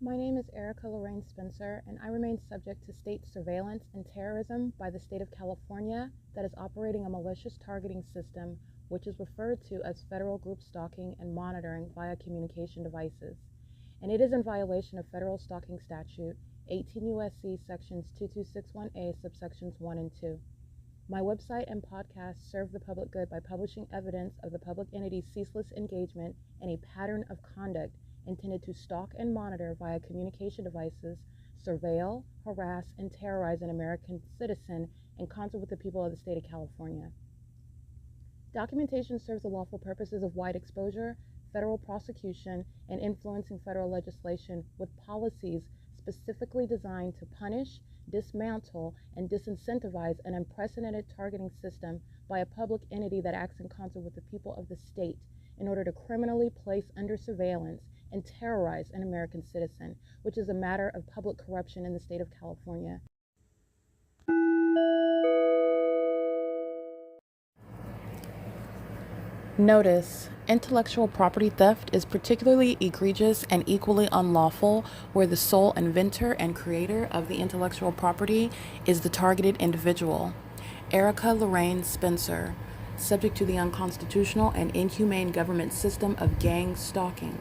My name is Erica Lorraine Spencer, and I remain subject to state surveillance and terrorism by the state of California that is operating a malicious targeting system which is referred to as federal group stalking and monitoring via communication devices. And it is in violation of federal stalking statute 18 U.S.C. sections 2261A subsections 1 and 2. My website and podcast serve the public good by publishing evidence of the public entity's ceaseless engagement in a pattern of conduct intended to stalk and monitor via communication devices, surveil, harass, and terrorize an American citizen in concert with the people of the state of California. Documentation serves the lawful purposes of wide exposure, federal prosecution, and influencing federal legislation with policies specifically designed to punish, dismantle, and disincentivize an unprecedented targeting system by a public entity that acts in concert with the people of the state in order to criminally place under surveillance and terrorize an American citizen, which is a matter of public corruption in the state of California. Notice: intellectual property theft is particularly egregious and equally unlawful where the sole inventor and creator of the intellectual property is the targeted individual. Erica Lorraine Spencer, subject to the unconstitutional and inhumane government system of gang stalking,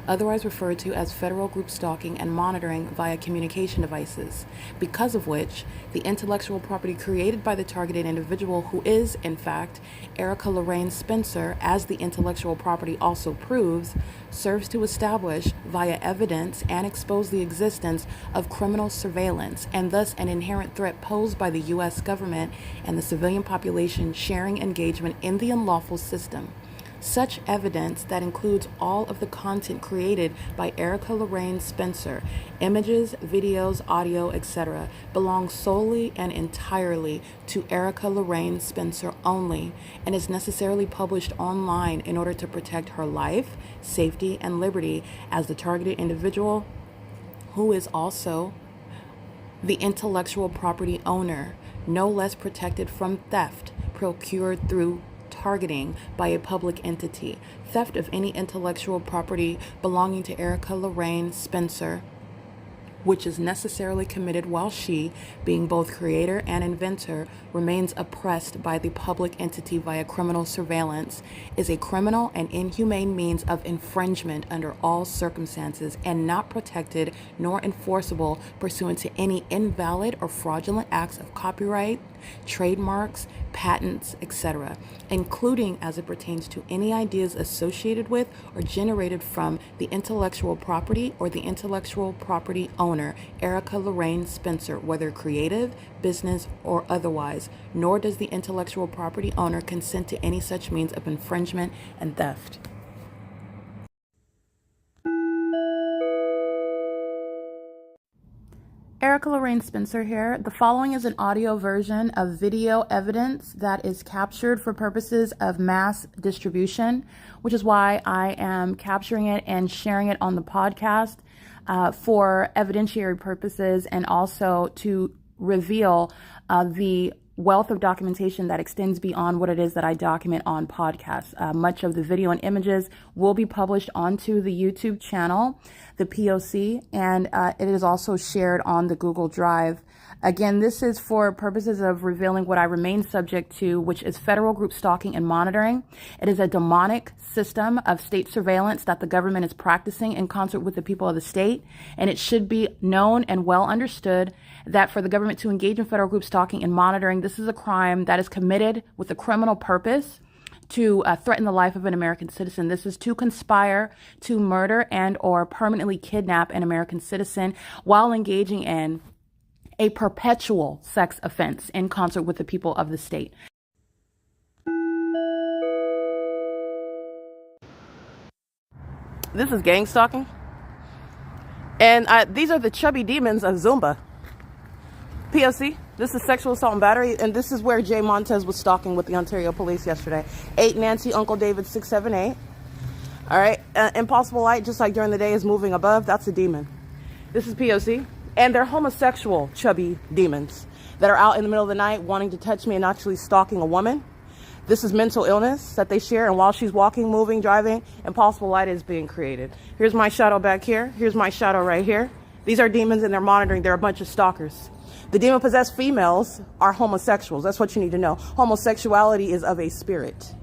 otherwise referred to as federal group stalking and monitoring via communication devices, because of which the intellectual property created by the targeted individual, who is, in fact, Erica Lorraine Spencer, as the intellectual property also proves, serves to establish via evidence and expose the existence of criminal surveillance and thus an inherent threat posed by the U.S. government and the civilian population sharing engagement in the unlawful system. Such evidence that includes all of the content created by Erica Lorraine Spencer, images, videos, audio, etc., belongs solely and entirely to Erica Lorraine Spencer only and is necessarily published online in order to protect her life, safety, and liberty as the targeted individual, who is also the intellectual property owner, no less protected from theft procured through targeting by a public entity, theft of any intellectual property belonging to Erica Lorraine Spencer, which is necessarily committed while she, being both creator and inventor, remains oppressed by the public entity via criminal surveillance, is a criminal and inhumane means of infringement under all circumstances and not protected nor enforceable pursuant to any invalid or fraudulent acts of copyright, trademarks, patents, etc., including as it pertains to any ideas associated with or generated from the intellectual property or the intellectual property owner, Erica Lorraine Spencer, whether creative, business, or otherwise, nor does the intellectual property owner consent to any such means of infringement and theft. Erica Lorraine Spencer here. The following is an audio version of video evidence that is captured for purposes of mass distribution, which is why I am capturing it and sharing it on the podcast for evidentiary purposes and also to reveal the wealth of documentation that extends beyond what it is that I document on podcasts. Much of the video and images will be published onto the YouTube channel, the P.O.C, and it is also shared on the Google Drive. Again, this is for purposes of revealing what I remain subject to, which is federal group stalking and monitoring. It is a demonic system of state surveillance that the government is practicing in concert with the people of the state, and it should be known and well understood that for the government to engage in federal group stalking and monitoring, this is a crime that is committed with a criminal purpose to threaten the life of an American citizen. This is to conspire to murder and or permanently kidnap an American citizen while engaging in a perpetual sex offense in concert with the people of the state. This is gang stalking. And these are the chubby demons of Zumba. P.O.C, this is sexual assault and battery, and this is where Jay Montez was stalking with the Ontario police yesterday. 8 Nancy, Uncle David 678. All right, impossible light, just like during the day, is moving above. That's a demon. This is P.O.C, and they're homosexual chubby demons that are out in the middle of the night wanting to touch me and actually stalking a woman. This is mental illness that they share, and while she's walking, moving, driving, impossible light is being created. Here's my shadow back here. Here's my shadow right here. These are demons, and they're monitoring. They're a bunch of stalkers. The demon-possessed females are homosexuals. That's what you need to know. Homosexuality is of a spirit.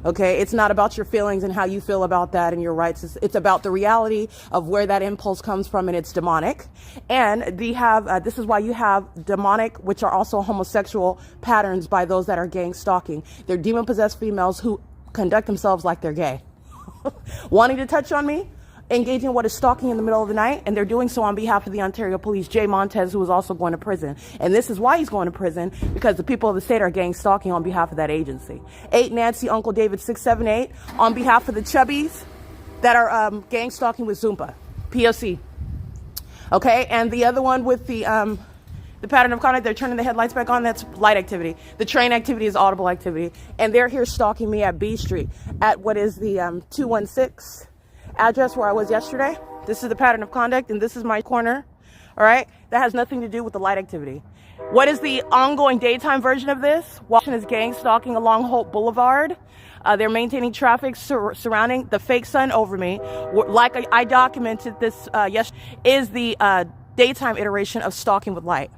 Okay, it's not about your feelings and how you feel about that and your rights. It's about the reality of where that impulse comes from, and it's demonic. And this is why you have demonic, which are also homosexual patterns by those that are gang stalking. They're demon-possessed females who conduct themselves like they're gay. Wanting to touch on me, engaging in what is stalking in the middle of the night, and they're doing so on behalf of the Ontario Police, Jay Montez, who is also going to prison. And this is why he's going to prison, because the people of the state are gang stalking on behalf of that agency. 8 Nancy, Uncle David 678, on behalf of the chubbies that are gang stalking with Zumba, P.O.C. Okay, and the other one with the pattern of conduct, they're turning the headlights back on, that's light activity. The train activity is audible activity. And they're here stalking me at B Street, at what is the 216 address where I was yesterday. This is the pattern of conduct, and this is my corner. All right, that has nothing to do with the light activity. What is the ongoing daytime version of this? Washington is gang stalking along Holt Boulevard. They're maintaining traffic surrounding the fake sun over me. Like I documented this yesterday, is the daytime iteration of stalking with light.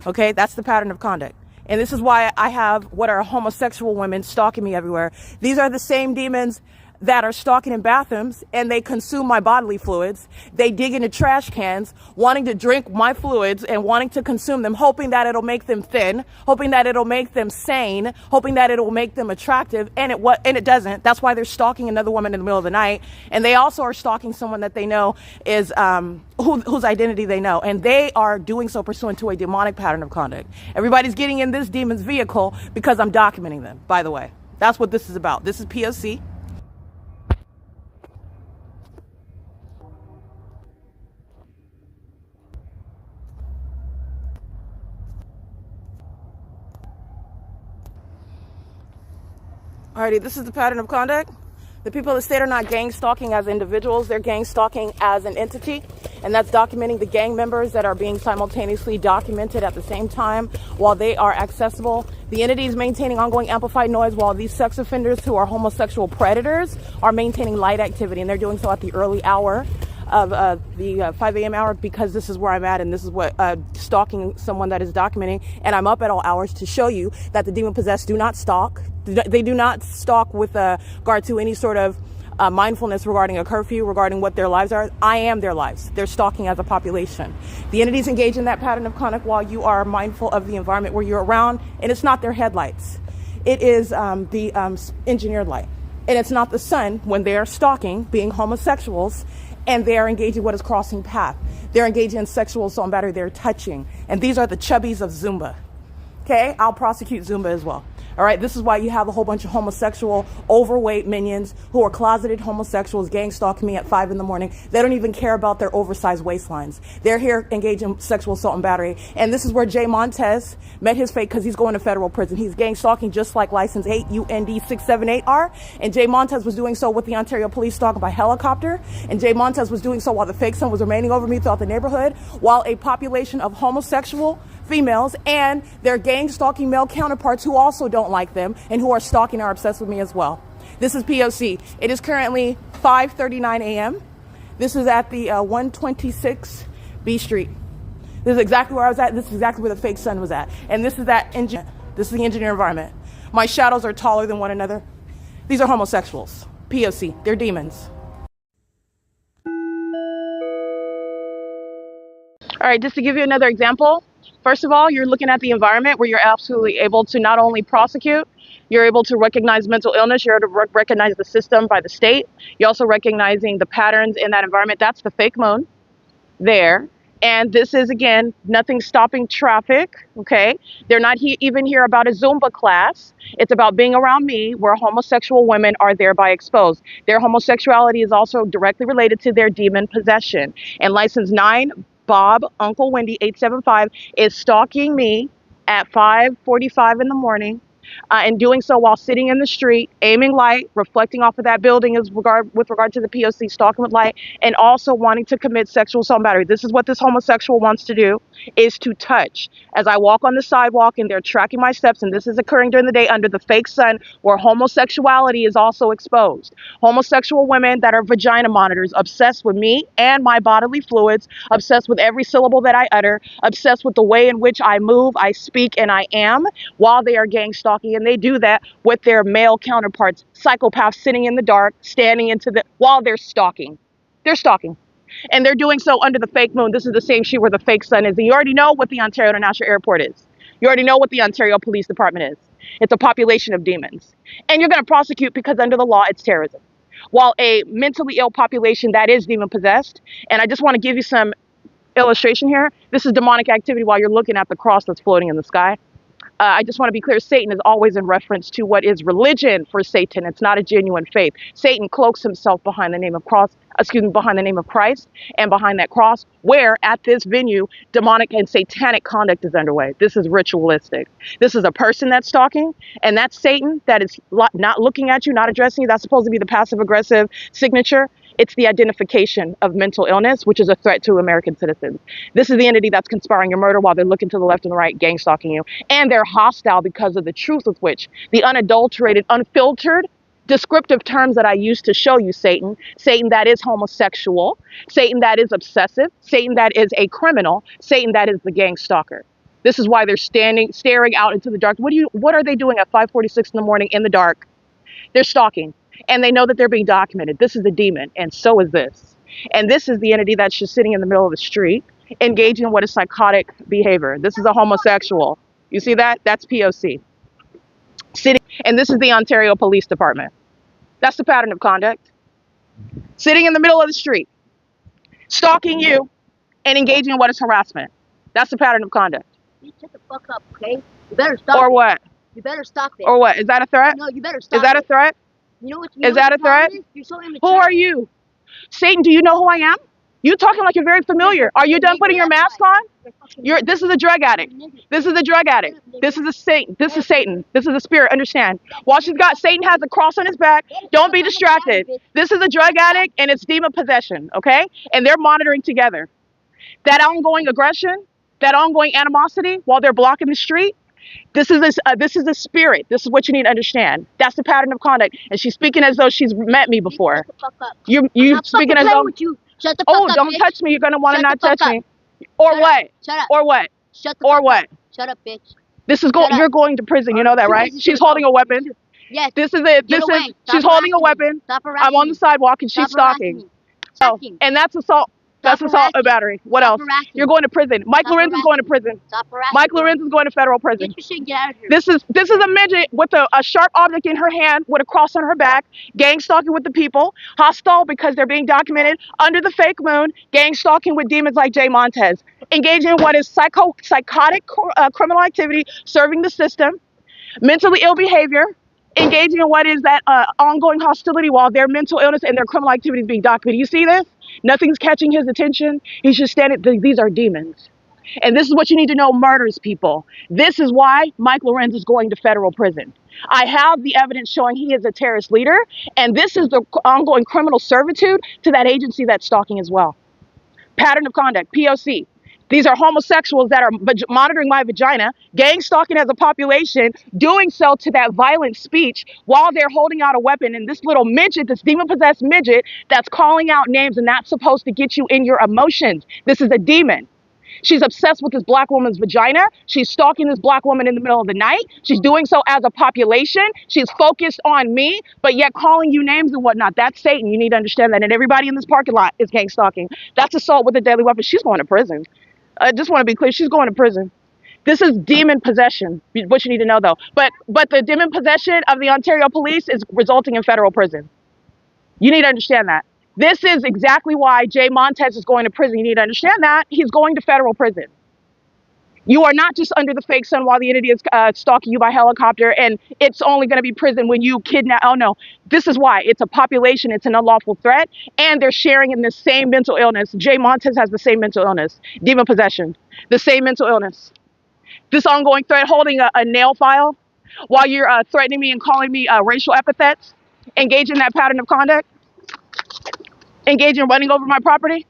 Okay, that's the pattern of conduct. And this is why I have what are homosexual women stalking me everywhere. These are the same demons that are stalking in bathrooms, and they consume my bodily fluids. They dig into trash cans, wanting to drink my fluids and wanting to consume them, hoping that it'll make them thin, hoping that it'll make them sane, hoping that it'll make them attractive, and it doesn't. That's why they're stalking another woman in the middle of the night. And they also are stalking someone that they know is whose identity they know, and they are doing so pursuant to a demonic pattern of conduct. Everybody's getting in this demon's vehicle because I'm documenting them, by the way. That's what this is about. This is P.O.C. Alrighty, this is the pattern of conduct. The people of the state are not gang stalking as individuals, they're gang stalking as an entity, and that's documenting the gang members that are being simultaneously documented at the same time while they are accessible. The entity is maintaining ongoing amplified noise while these sex offenders who are homosexual predators are maintaining light activity, and they're doing so at the early hour of the 5 a.m. hour, because this is where I'm at, and this is what stalking someone that is documenting. And I'm up at all hours to show you that the demon possessed do not stalk. They do not stalk with regard to any sort of mindfulness regarding a curfew, regarding what their lives are. I am their lives. They're stalking as a population. The entities engage in that pattern of conduct while you are mindful of the environment where you're around, and it's not their headlights. It is the engineered light. And it's not the sun when they are stalking, being homosexuals, and they are engaging what is crossing path. They're engaging in sexual assault and battery. They're touching. And these are the chubbies of Zumba. Okay, I'll prosecute Zumba as well. All right, this is why you have a whole bunch of homosexual, overweight minions who are closeted homosexuals gang stalking me at 5 in the morning. They don't even care about their oversized waistlines. They're here engaged in sexual assault and battery. And this is where Jay Montez met his fate, because he's going to federal prison. He's gang stalking just like license 8 UND 678R. And Jay Montez was doing so with the Ontario Police stalking by helicopter. And Jay Montez was doing so while the fake sun was remaining over me throughout the neighborhood, while a population of homosexual females and their gang stalking male counterparts who also don't like them and who are stalking are obsessed with me as well. This is P.O.C. It is currently 5:39 a.m. This is at the 126 B Street. This is exactly where I was at. This is exactly where the fake sun was at. And this is this is the engineer environment. My shadows are taller than one another. These are homosexuals. P.O.C. They're demons. All right, just to give you another example. First of all, you're looking at the environment where you're absolutely able to not only prosecute, you're able to recognize mental illness, you're able to recognize the system by the state. You're also recognizing the patterns in that environment. That's the fake moon there. And this is, again, nothing stopping traffic, okay? They're not even here about a Zumba class. It's about being around me where homosexual women are thereby exposed. Their homosexuality is also directly related to their demon possession. And license 9, Bob, Uncle Wendy 875 is stalking me at 5:45 in the morning and doing so while sitting in the street, aiming light, reflecting off of that building with regard to the P.O.C, stalking with light, and also wanting to commit sexual assault and battery. This is what this homosexual wants to do, is to touch. As I walk on the sidewalk and they're tracking my steps, and this is occurring during the day under the fake sun where homosexuality is also exposed. Homosexual women that are vagina monitors, obsessed with me and my bodily fluids, obsessed with every syllable that I utter, obsessed with the way in which I move, I speak, and I am, while they are gang stalking. And they do that with their male counterparts, psychopaths sitting in the dark, while they're stalking. They're stalking. And they're doing so under the fake moon. This is the same shit where the fake sun is. And you already know what the Ontario International Airport is. You already know what the Ontario Police Department is. It's a population of demons. And you're going to prosecute because under the law, it's terrorism. While a mentally ill population that is demon possessed. And I just want to give you some illustration here. This is demonic activity while you're looking at the cross that's floating in the sky. I just want to be clear, Satan is always in reference to what is religion for Satan. It's not a genuine faith. Satan cloaks himself behind the name of behind the name of Christ and behind that cross, where at this venue, demonic and satanic conduct is underway. This is ritualistic. This is a person that's stalking, and that's Satan that is not looking at you, not addressing you. That's supposed to be the passive aggressive signature. It's the identification of mental illness, which is a threat to American citizens. This is the entity that's conspiring your murder while they're looking to the left and the right, gang stalking you. And they're hostile because of the truth with which, the unadulterated, unfiltered, descriptive terms that I use to show you Satan. Satan that is homosexual, Satan that is obsessive, Satan that is a criminal, Satan that is the gang stalker. This is why they're staring out into the dark. What are they doing at 5:46 in the morning in the dark? They're stalking. And they know that they're being documented. This is a demon, and so is this. And this is the entity that's just sitting in the middle of the street, engaging in what is psychotic behavior. This is a homosexual. You see that? That's P.O.C. And this is the Ontario Police Department. That's the pattern of conduct. Sitting in the middle of the street, stalking you, and engaging in what is harassment. That's the pattern of conduct. You shut the fuck up, okay? You better stop Or it. what? You better stop it. Or what? Is that a threat? No, you better stop Is that a it. threat? You know what? Is that a threat? You're so immature. Who are you? Satan, do you know who I am? You talking like you're very familiar. Are you done putting your mask on? This is a drug addict. This is a drug addict. This is a Satan. This is Satan. This is a spirit. Understand? While Satan has a cross on his back. Don't be distracted. This is a drug addict and it's demon possession. Okay? And they're monitoring together. That ongoing aggression, that ongoing animosity while they're blocking the street. This is a spirit. This is what you need to understand. That's the pattern of conduct. And she's speaking as though she's met me before. Shut the fuck up. You speaking as though. Shut the fuck up, don't bitch. touch me. You're gonna want to not touch me. Or Or what? Shut up. Or what? Shut the Or fuck what? up. Shut up, bitch. You're going to prison. You know that, right? She's holding a weapon. Yes. She's holding a weapon. Stop harassing I'm on the sidewalk and she's stalking. Oh, and that's assault. That's assault and battery. What else? You're going to prison. Mike Lorenz is going to prison. Mike Lorenz is going to federal prison. Get your shit and get out of here. This is a midget with a sharp object in her hand with a cross on her back, gang stalking with the people, hostile because they're being documented under the fake moon, gang stalking with demons like Jay Montez, engaging in what is psychotic criminal activity, serving the system, mentally ill behavior, engaging in what is that ongoing hostility while their mental illness and their criminal activity is being documented. You see this? Nothing's catching his attention. He's just standing. These are demons. And this is what you need to know murders people. This is why Mike Lorenz is going to federal prison. I have the evidence showing he is a terrorist leader. And this is the ongoing criminal servitude to that agency that's stalking as well. Pattern of conduct, P.O.C. These are homosexuals that are monitoring my vagina, gang stalking as a population, doing so to that violent speech while they're holding out a weapon. And this little midget, this demon-possessed midget that's calling out names and that's supposed to get you in your emotions. This is a demon. She's obsessed with this black woman's vagina. She's stalking this black woman in the middle of the night. She's doing so as a population. She's focused on me, but yet calling you names and whatnot. That's Satan. You need to understand that. And everybody in this parking lot is gang stalking. That's assault with a deadly weapon. She's going to prison. I just want to be clear. She's going to prison. This is demon possession, what you need to know, though. But the demon possession of the Ontario police is resulting in federal prison. You need to understand that. This is exactly why Jay Montez is going to prison. You need to understand that. He's going to federal prison. You are not just under the fake sun while the entity is stalking you by helicopter, and it's only going to be prison when you kidnap. Oh, no. This is why. It's a population. It's an unlawful threat, and they're sharing in the same mental illness. Jay Montez has the same mental illness. Demon possession. The same mental illness. This ongoing threat, holding a nail file, while you're threatening me and calling me racial epithets, engage in that pattern of conduct, engage in running over my property.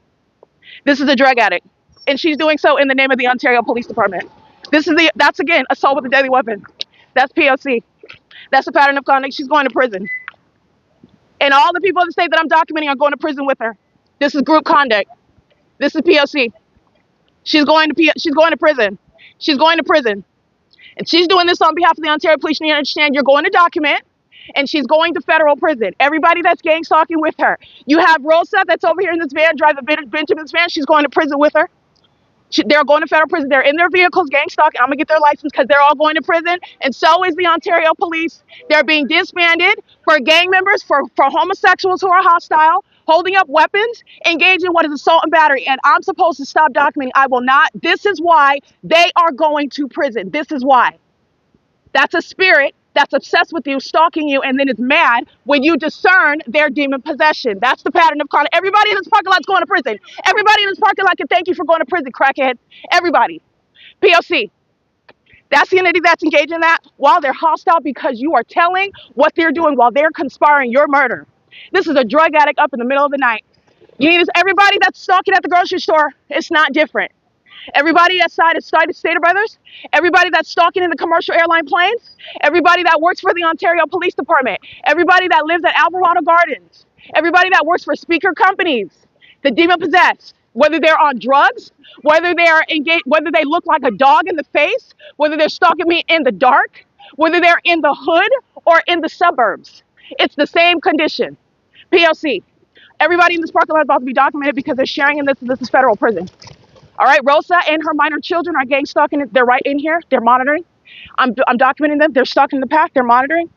This is a drug addict, and she's doing so in the name of the Ontario Police Department. That's again assault with a deadly weapon. That's P.O.C. That's a pattern of conduct. She's going to prison, and all the people in the state that I'm documenting are going to prison with her. This is group conduct. This is P.O.C. She's going to prison. She's going to prison, and she's doing this on behalf of the Ontario Police. You need to understand. You're going to document. And she's going to federal prison. Everybody that's gang stalking with her. You have Rosa that's over here in this van, driving Benjamin's van. She's going to prison with her. They're going to federal prison. They're in their vehicles, gang stalking. I'm going to get their license because they're all going to prison. And so is the Ontario Police. They're being disbanded for gang members, for homosexuals who are hostile, holding up weapons, engaging in what is assault and battery. And I'm supposed to stop documenting. I will not. This is why they are going to prison. This is why. That's a spirit that's obsessed with you, stalking you, and then is mad when you discern their demon possession. That's the pattern of conduct. Everybody in this parking lot's going to prison. Everybody in this parking lot can thank you for going to prison, crackhead. Everybody. P.O.C. That's the entity that's engaged in that while they're hostile because you are telling what they're doing while they're conspiring your murder. This is a drug addict up in the middle of the night. You need this. Everybody that's stalking at the grocery store, it's not different. Everybody outside of Stater Brothers, everybody that's stalking in the commercial airline planes, everybody that works for the Ontario Police Department, everybody that lives at Alvarado Gardens, everybody that works for speaker companies, the demon possessed, whether they're on drugs, whether they are engaged, whether they look like a dog in the face, whether they're stalking me in the dark, whether they're in the hood or in the suburbs. It's the same condition. P.O.C. Everybody in this parking lot is about to be documented because they're sharing in this. This is federal prison. All right, Rosa and her minor children are gang stalking. They're right in here. They're monitoring. I'm documenting them. They're stalking the path. They're monitoring.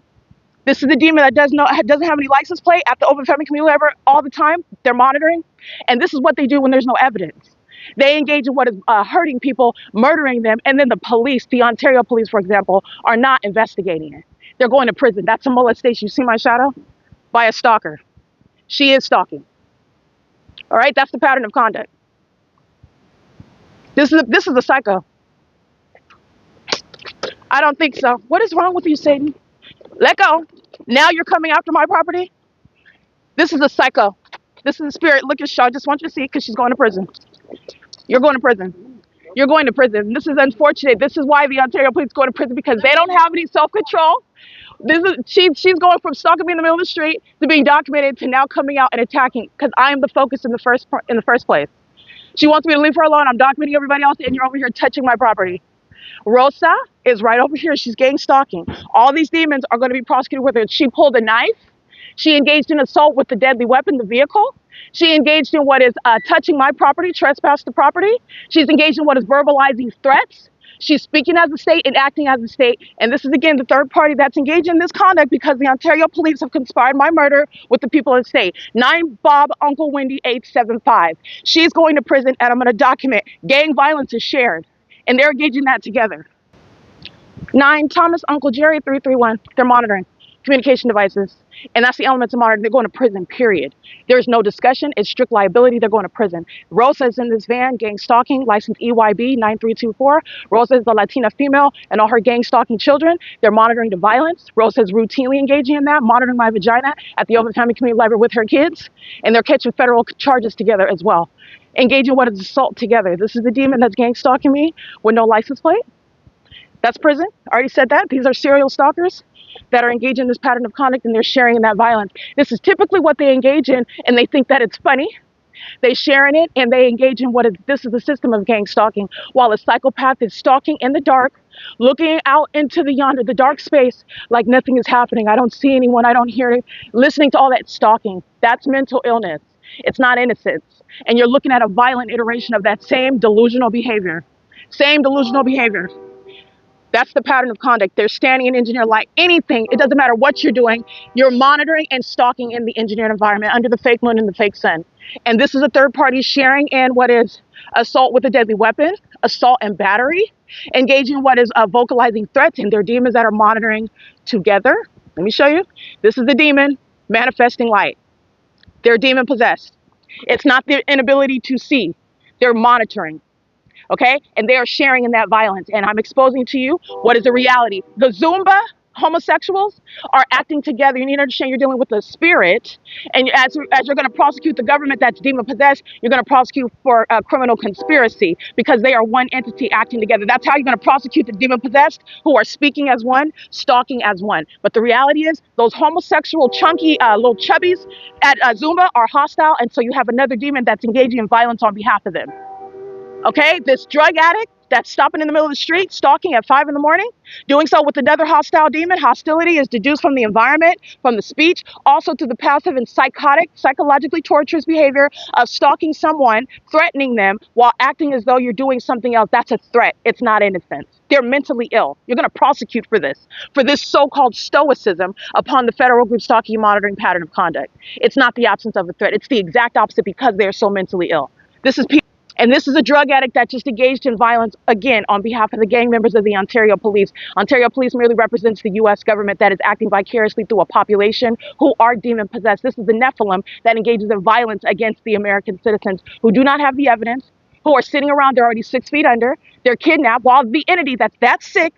This is the demon that doesn't have any license plate at the open family community ever all the time. They're monitoring. And this is what they do when there's no evidence. They engage in what is hurting people, murdering them. And then the police, the Ontario police, for example, are not investigating it. They're going to prison. That's a molestation. You see my shadow? By a stalker. She is stalking. All right, that's the pattern of conduct. This is a psycho. I don't think so. What is wrong with you, Satan? Let go. Now you're coming after my property? This is a psycho. This is a spirit. Look at Shaw. I just want you to see it because she's going to prison. You're going to prison. You're going to prison. This is unfortunate. This is why the Ontario police go to prison because they don't have any self-control. She's going from stalking me in the middle of the street to being documented to now coming out and attacking because I am the focus in the first place. She wants me to leave her alone. I'm documenting everybody else, and you're over here touching my property. Rosa is right over here. She's gang stalking. All these demons are going to be prosecuted with her. She pulled a knife. She engaged in assault with the deadly weapon, the vehicle. She engaged in what is touching my property, trespass the property. She's engaged in what is verbalizing threats. She's speaking as a state and acting as a state. And this is, again, the third party that's engaged in this conduct because the Ontario police have conspired my murder with the people of the state. 9 Bob Uncle Wendy 875. She's going to prison, and I'm going to document gang violence is shared. And they're engaging that together. 9 Thomas Uncle Jerry 331. They're monitoring communication devices. And that's the elements of monitoring. They're going to prison, period. There's no discussion. It's strict liability. They're going to prison. Rosa is in this van, gang stalking, license EYB 9324. Rosa is the Latina female and all her gang stalking children. They're monitoring the violence. Rosa is routinely engaging in that, monitoring my vagina at the Open Family Community Library with her kids. And they're catching federal charges together as well. Engaging what is assault together. This is the demon that's gang stalking me with no license plate. That's prison. I already said that. These are serial stalkers that are engaged in this pattern of conduct, and they're sharing in that violence. This is typically what they engage in, and they think that it's funny. They share in it, and they engage in this is the system of gang stalking. While a psychopath is stalking in the dark, looking out into the dark space like nothing is happening. I don't see anyone. I don't hear it. Listening to all that stalking. That's mental illness. It's not innocence. And you're looking at a violent iteration of that same delusional behavior. Same delusional behavior. That's the pattern of conduct. They're standing in engineer light. Anything, it doesn't matter what you're doing, you're monitoring and stalking in the engineered environment under the fake moon and the fake sun. And this is a third party sharing in what is assault with a deadly weapon, assault and battery, engaging in what is vocalizing threats, and they're demons that are monitoring together. Let me show you. This is the demon manifesting light. They're demon possessed. It's not their inability to see. They're monitoring. okay? And they are sharing in that violence. And I'm exposing to you what is the reality. The Zumba homosexuals are acting together. You need to understand you're dealing with the spirit. And as you're going to prosecute the government that's demon possessed, you're going to prosecute for criminal conspiracy because they are one entity acting together. That's how you're going to prosecute the demon possessed who are speaking as one, stalking as one. But the reality is those homosexual chunky little chubbies at Zumba are hostile. And so you have another demon that's engaging in violence on behalf of them. Okay, this drug addict that's stopping in the middle of the street, stalking at 5 in the morning, doing so with another hostile demon. Hostility is deduced from the environment, from the speech, also to the passive and psychotic, psychologically torturous behavior of stalking someone, threatening them while acting as though you're doing something else. That's a threat. It's not innocence. They're mentally ill. You're going to prosecute for this so-called stoicism upon the federal group stalking and monitoring pattern of conduct. It's not the absence of a threat. It's the exact opposite because they're so mentally ill. And this is a drug addict that just engaged in violence, again, on behalf of the gang members of the Ontario Police. Ontario Police merely represents the U.S. government that is acting vicariously through a population who are demon-possessed. This is the Nephilim that engages in violence against the American citizens who do not have the evidence, who are sitting around, they're already 6 feet under, they're kidnapped, while the entity that's sick,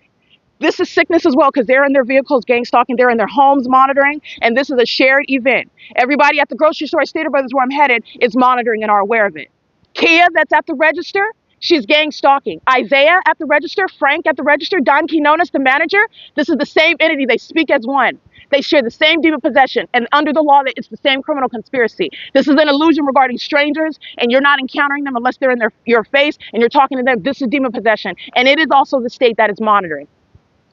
this is sickness as well because they're in their vehicles gang stalking, they're in their homes monitoring, and this is a shared event. Everybody at the grocery store, Stater Brothers, where I'm headed, is monitoring and are aware of it. Kia, that's at the register, she's gang stalking. Isaiah at the register, Frank at the register, Don Quinones, the manager, this is the same entity. They speak as one. They share the same demon possession. And under the law, it's the same criminal conspiracy. This is an illusion regarding strangers, and you're not encountering them unless they're in your face and you're talking to them. This is demon possession. And it is also the state that is monitoring.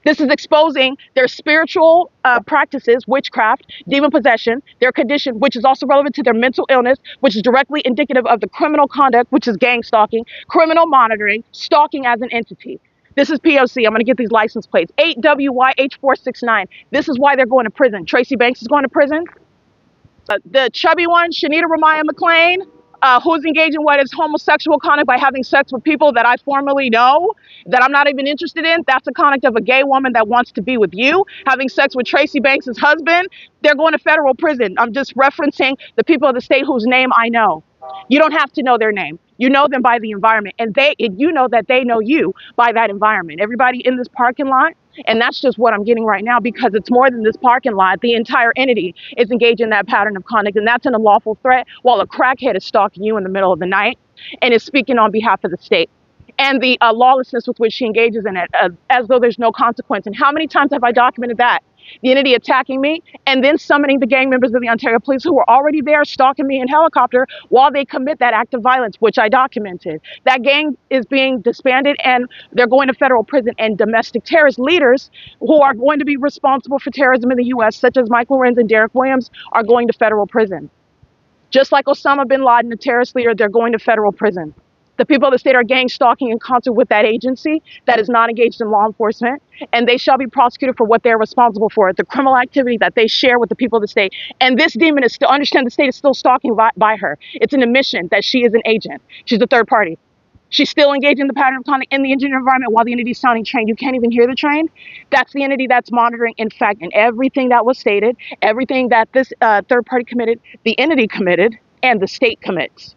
This is exposing their spiritual practices, witchcraft, demon possession, their condition, which is also relevant to their mental illness, which is directly indicative of the criminal conduct, which is gang stalking, criminal monitoring, stalking as an entity. This is P.O.C. I'm going to get these license plates. 8WYH469. This is why they're going to prison. Tracy Banks is going to prison. The chubby one, Shanita Ramaya McLean, who's engaging what is homosexual conduct by having sex with people that I formerly know, that I'm not even interested in. That's a conduct of a gay woman that wants to be with you. Having sex with Tracy Banks' husband, they're going to federal prison. I'm just referencing the people of the state whose name I know. You don't have to know their name. You know them by the environment, and you know that they know you by that environment. Everybody in this parking lot, and that's just what I'm getting right now because it's more than this parking lot. The entire entity is engaged in that pattern of conduct, and that's an unlawful threat while a crackhead is stalking you in the middle of the night and is speaking on behalf of the state. And the lawlessness with which she engages in it, as though there's no consequence. And how many times have I documented that? The entity attacking me and then summoning the gang members of the Ontario Police who were already there stalking me in helicopter while they commit that act of violence, which I documented. That gang is being disbanded and they're going to federal prison, and domestic terrorist leaders who are going to be responsible for terrorism in the U.S., such as Mike LORENZ and Derek Williams, are going to federal prison. Just like Osama bin Laden, a terrorist leader, they're going to federal prison. The people of the state are gang stalking in concert with that agency that is not engaged in law enforcement, and they shall be prosecuted for what they're responsible for, the criminal activity that they share with the people of the state. And this demon is still, understand the state is still stalking by her. It's an admission that she is an agent. She's a third party. She's still engaged in the pattern of conduct in the engineering environment while the entity is sounding train. You can't even hear the train. That's the entity that's monitoring. In fact, in everything that was stated, everything that this third party committed, the entity committed, and the state commits.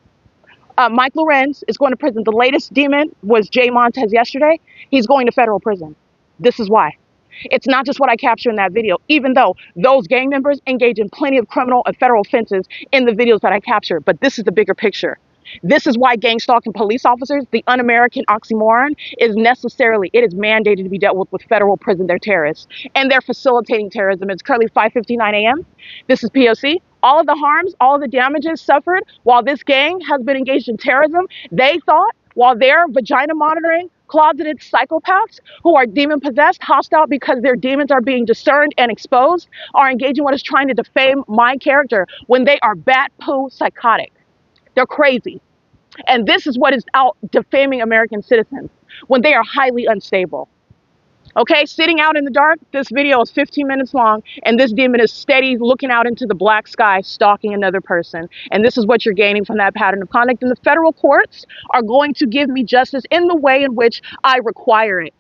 Mike LORENZ is going to prison. The latest demon was Jay Montez yesterday. He's going to federal prison. This is why. It's not just what I capture in that video, even though those gang members engage in plenty of criminal and federal offenses in the videos that I capture. But this is the bigger picture. This is why gang stalking police officers, the un-American oxymoron, is necessarily, it is mandated to be dealt with federal prison. They're terrorists and they're facilitating terrorism. It's currently 5:59 a.m. This is P.O.C. All of the harms, all of the damages suffered while this gang has been engaged in terrorism, they thought while they're vagina monitoring closeted psychopaths who are demon possessed, hostile because their demons are being discerned and exposed, are engaging what is trying to defame my character when they are bat poo psychotic. They're crazy. And this is what is out defaming American citizens when they are highly unstable. Okay, sitting out in the dark, this video is 15 minutes long, and this demon is steady looking out into the black sky, stalking another person. And this is what you're gaining from that pattern of conduct. And the federal courts are going to give me justice in the way in which I require it.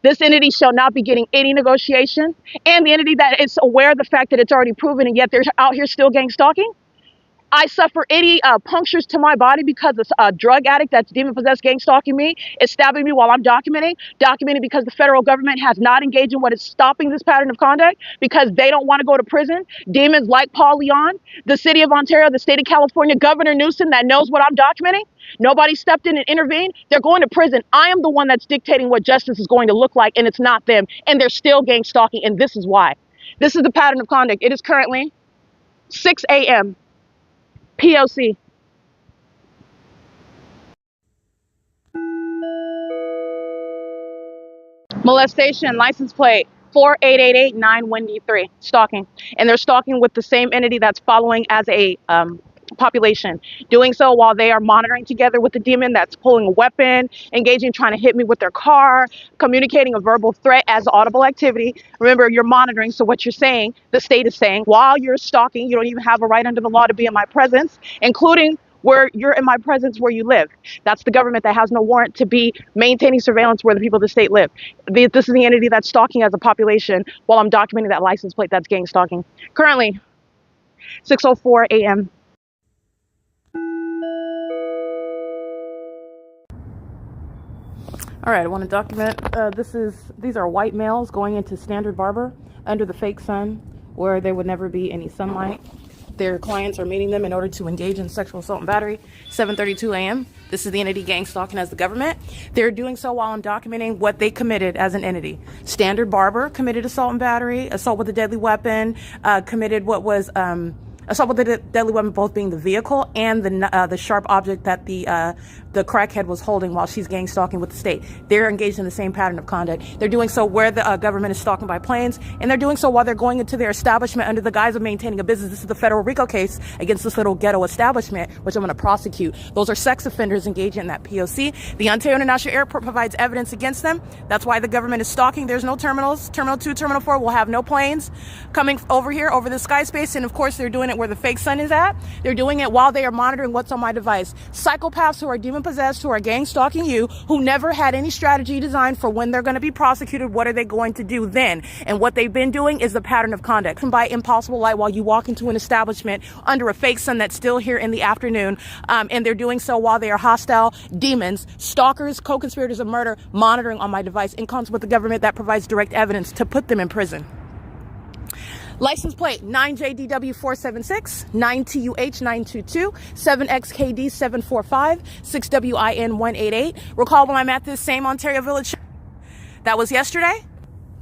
This entity shall not be getting any negotiation. And the entity that is aware of the fact that it's already proven and yet they're out here still gang stalking, I suffer any punctures to my body because a drug addict that's demon-possessed gang stalking me is stabbing me while I'm documenting because the federal government has not engaged in what is stopping this pattern of conduct because they don't want to go to prison. Demons like Paul Leon, the city of Ontario, the state of California, Governor Newsom that knows what I'm documenting. Nobody stepped in and intervened. They're going to prison. I am the one that's dictating what justice is going to look like, and it's not them. And they're still gang stalking, and this is why. This is the pattern of conduct. It is currently 6 a.m. P.O.C. Molestation, license plate 48889 stalking. And they're stalking with the same entity that's following as a population, doing so while they are monitoring together with the demon that's pulling a weapon, engaging, trying to hit me with their car, communicating a verbal threat as audible activity. Remember, you're monitoring, so what you're saying, the state is saying, while you're stalking, you don't even have a right under the law to be in my presence, including where you're in my presence where you live. That's the government that has no warrant to be maintaining surveillance where the people of the state live. This is the entity that's stalking as a population while I'm documenting that license plate that's gang stalking. Currently, 6:04 a.m. All right, I want to document, these are white males going into Standard Barber under the fake sun where there would never be any sunlight. Their clients are meeting them in order to engage in sexual assault and battery. 7:32 a.m. This is the entity gang stalking as the government. They're doing so while I'm documenting what they committed as an entity. Standard Barber committed assault and battery, assault with a deadly weapon, committed what was assault with a deadly weapon, both being the vehicle and the sharp object that the crackhead was holding while she's gang stalking with the state. They're engaged in the same pattern of conduct. They're doing so where the government is stalking by planes, and they're doing so while they're going into their establishment under the guise of maintaining a business. This is the federal RICO case against this little ghetto establishment, which I'm going to prosecute. Those are sex offenders engaging in that P.O.C. The Ontario International Airport provides evidence against them. That's why the government is stalking. There's no terminals. Terminal 2, Terminal 4 will have no planes coming over here, over the sky space, and of course they're doing it where the fake sun is at. They're doing it while they are monitoring what's on my device. Psychopaths who are demon-possessed, who are gang stalking you, who never had any strategy designed for when they're going to be prosecuted. What are they going to do then? And what they've been doing is the pattern of conduct. By impossible light while you walk into an establishment under a fake sun that's still here in the afternoon. And they're doing so while they are hostile demons, stalkers, co-conspirators of murder, monitoring on my device in concert with the government that provides direct evidence to put them in prison. License plate 9JDW476, 9TUH922, 7XKD745, 6WIN188. Recall when I'm at this same Ontario Village, that was yesterday.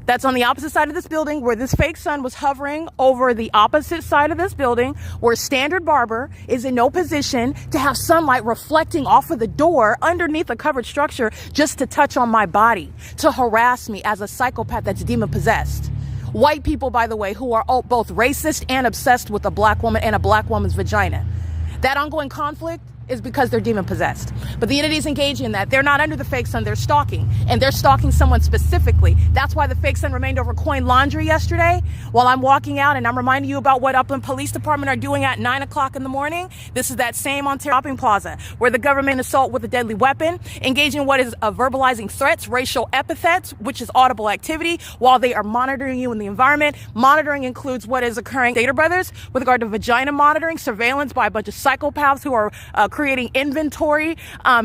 That's on the opposite side of this building where this fake sun was hovering over the opposite side of this building where Standard Barber is in no position to have sunlight reflecting off of the door underneath a covered structure just to touch on my body, to harass me as a psychopath that's demon possessed. White people, by the way, who are both racist and obsessed with a black woman and a black woman's vagina. That ongoing conflict is because they're demon possessed. But the entities engaging in that, they're not under the fake sun, they're stalking. And they're stalking someone specifically. That's why the fake sun remained over Coin Laundry yesterday while I'm walking out and I'm reminding you about what Upland Police Department are doing at 9 o'clock in the morning. This is that same Ontario shopping plaza where the government assault with a deadly weapon, engaging what is verbalizing threats, racial epithets, which is audible activity, while they are monitoring you in the environment. Monitoring includes what is occurring Data Brothers with regard to vagina monitoring, surveillance by a bunch of psychopaths who are creating inventory,